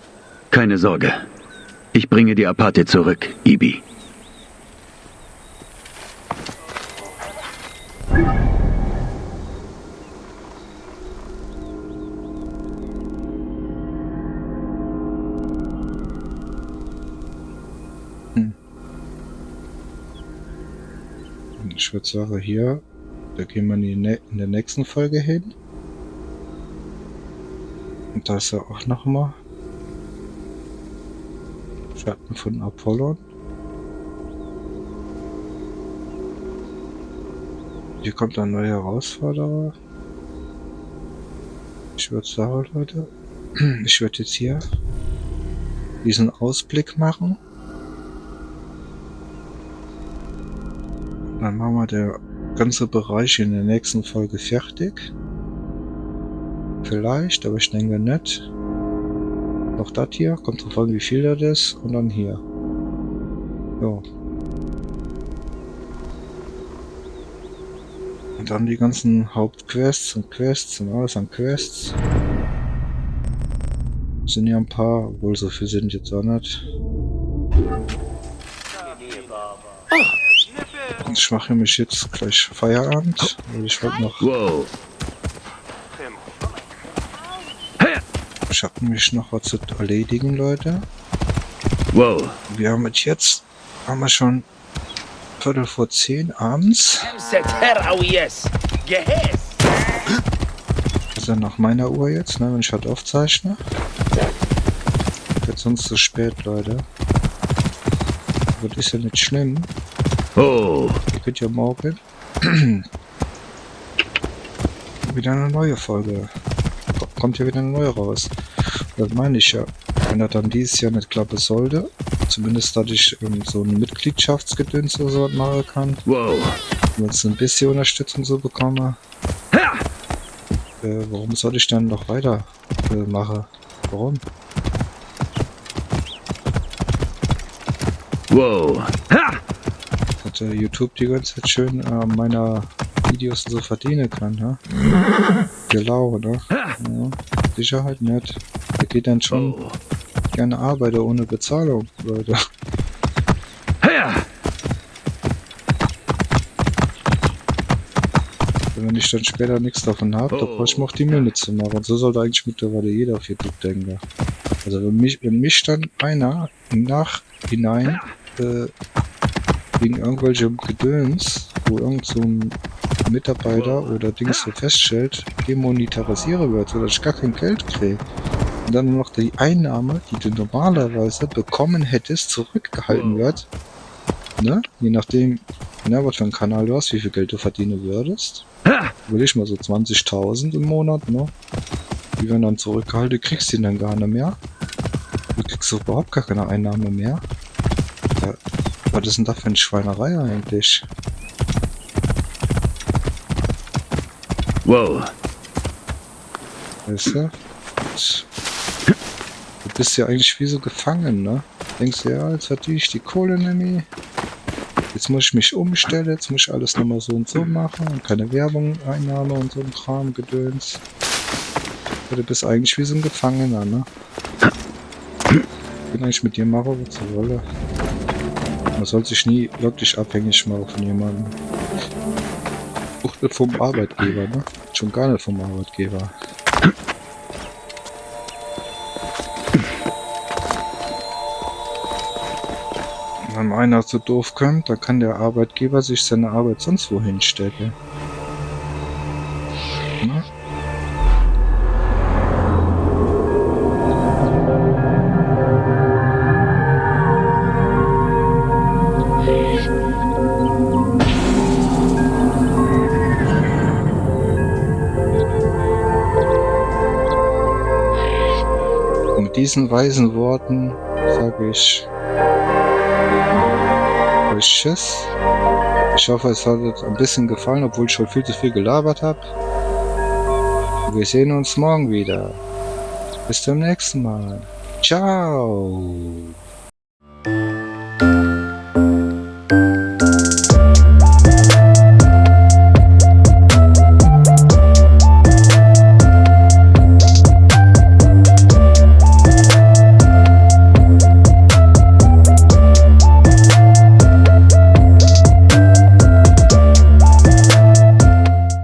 Keine Sorge. Ich bringe die Apate zurück, Ibi. Ich würde sagen, hier, da gehen wir in der nächsten Folge hin. Und da ist ja auch nochmal Schatten von Apollon. Hier kommt ein neuer Herausforderer. Ich würde sagen, Leute, ich werde jetzt hier diesen Ausblick machen. Dann machen wir der ganze Bereich in der nächsten Folge fertig. Vielleicht, aber ich denke nicht. Noch das hier, kommt drauf an, wie viel das ist. Und dann hier. Ja. Und dann die ganzen Hauptquests und Quests und alles an Quests. Sind ja ein paar, obwohl so viel sind jetzt auch nicht. Ich mache mich jetzt gleich Feierabend, weil ich wollte noch. Wow. Ich habe nämlich noch was zu erledigen, Leute. Wow. Wir haben jetzt schon 10:15 abends. ستر او يس جهز ist dann nach meiner Uhr jetzt, ne, wenn ich halt aufzeichne. Wird sonst zu spät, Leute. Aber das ist ja nicht schlimm. Oh, Ihr könnt ja morgen wieder eine neue Folge. Kommt ja wieder eine neue raus. Das meine ich ja. Wenn er dann dieses Jahr nicht klappen sollte, zumindest, dass ich so ein Mitgliedschaftsgedöns oder so machen kann, wow. wenn ich ein bisschen Unterstützung so bekomme, warum soll ich dann noch weiter machen? Warum? Wow. Ha! Dass YouTube die ganze Zeit schön meiner Videos so verdienen kann, ne? Genau, ne? Ja, Sicherheit nicht. Da geht dann schon gerne arbeiten ohne Bezahlung, Leute. Wenn ich dann später nichts davon habe, dann brauche ich mir auch die Mühe nicht zu machen. So sollte eigentlich mittlerweile jeder auf YouTube denken. Also wenn mich dann einer im Nachhinein wegen irgendwelchem Gedöns, wo irgend so ein Mitarbeiter oder Dings so feststellt, demonetarisieren wird, sodass ich gar kein Geld kriege. Und dann noch die Einnahme, die du normalerweise bekommen hättest, zurückgehalten wird. Ne? Je nachdem, ne, was für ein Kanal du hast, wie viel Geld du verdienen würdest. Will ich mal so 20.000 im Monat, ne? Die werden dann zurückgehalten, kriegst du dann gar nicht mehr. Du kriegst überhaupt gar keine Einnahme mehr. Ja, was ist denn da für eine Schweinerei eigentlich? Wow. Weißt du? Du bist ja eigentlich wie so gefangen, ne? Denkst du, ja, jetzt verdiene ich die Kohle nämlich. Jetzt muss ich mich umstellen, jetzt muss ich alles nochmal so und so machen und keine Werbung, Einnahme und so ein Kram, Gedöns. Ja, du bist eigentlich wie so ein Gefangener, ne? Ich bin eigentlich mit dir machen, was du wolle. Man soll sich nie wirklich abhängig machen von jemandem. Auch nicht vom Arbeitgeber, ne? Schon gar nicht vom Arbeitgeber. Wenn einer so doof kommt, dann kann der Arbeitgeber sich seine Arbeit sonst wohin stellen. Ne? Mit diesen weisen Worten sage ich Tschüss. Ich hoffe, es hat euch ein bisschen gefallen, obwohl ich schon viel zu viel gelabert habe. Wir sehen uns morgen wieder. Bis zum nächsten Mal. Ciao.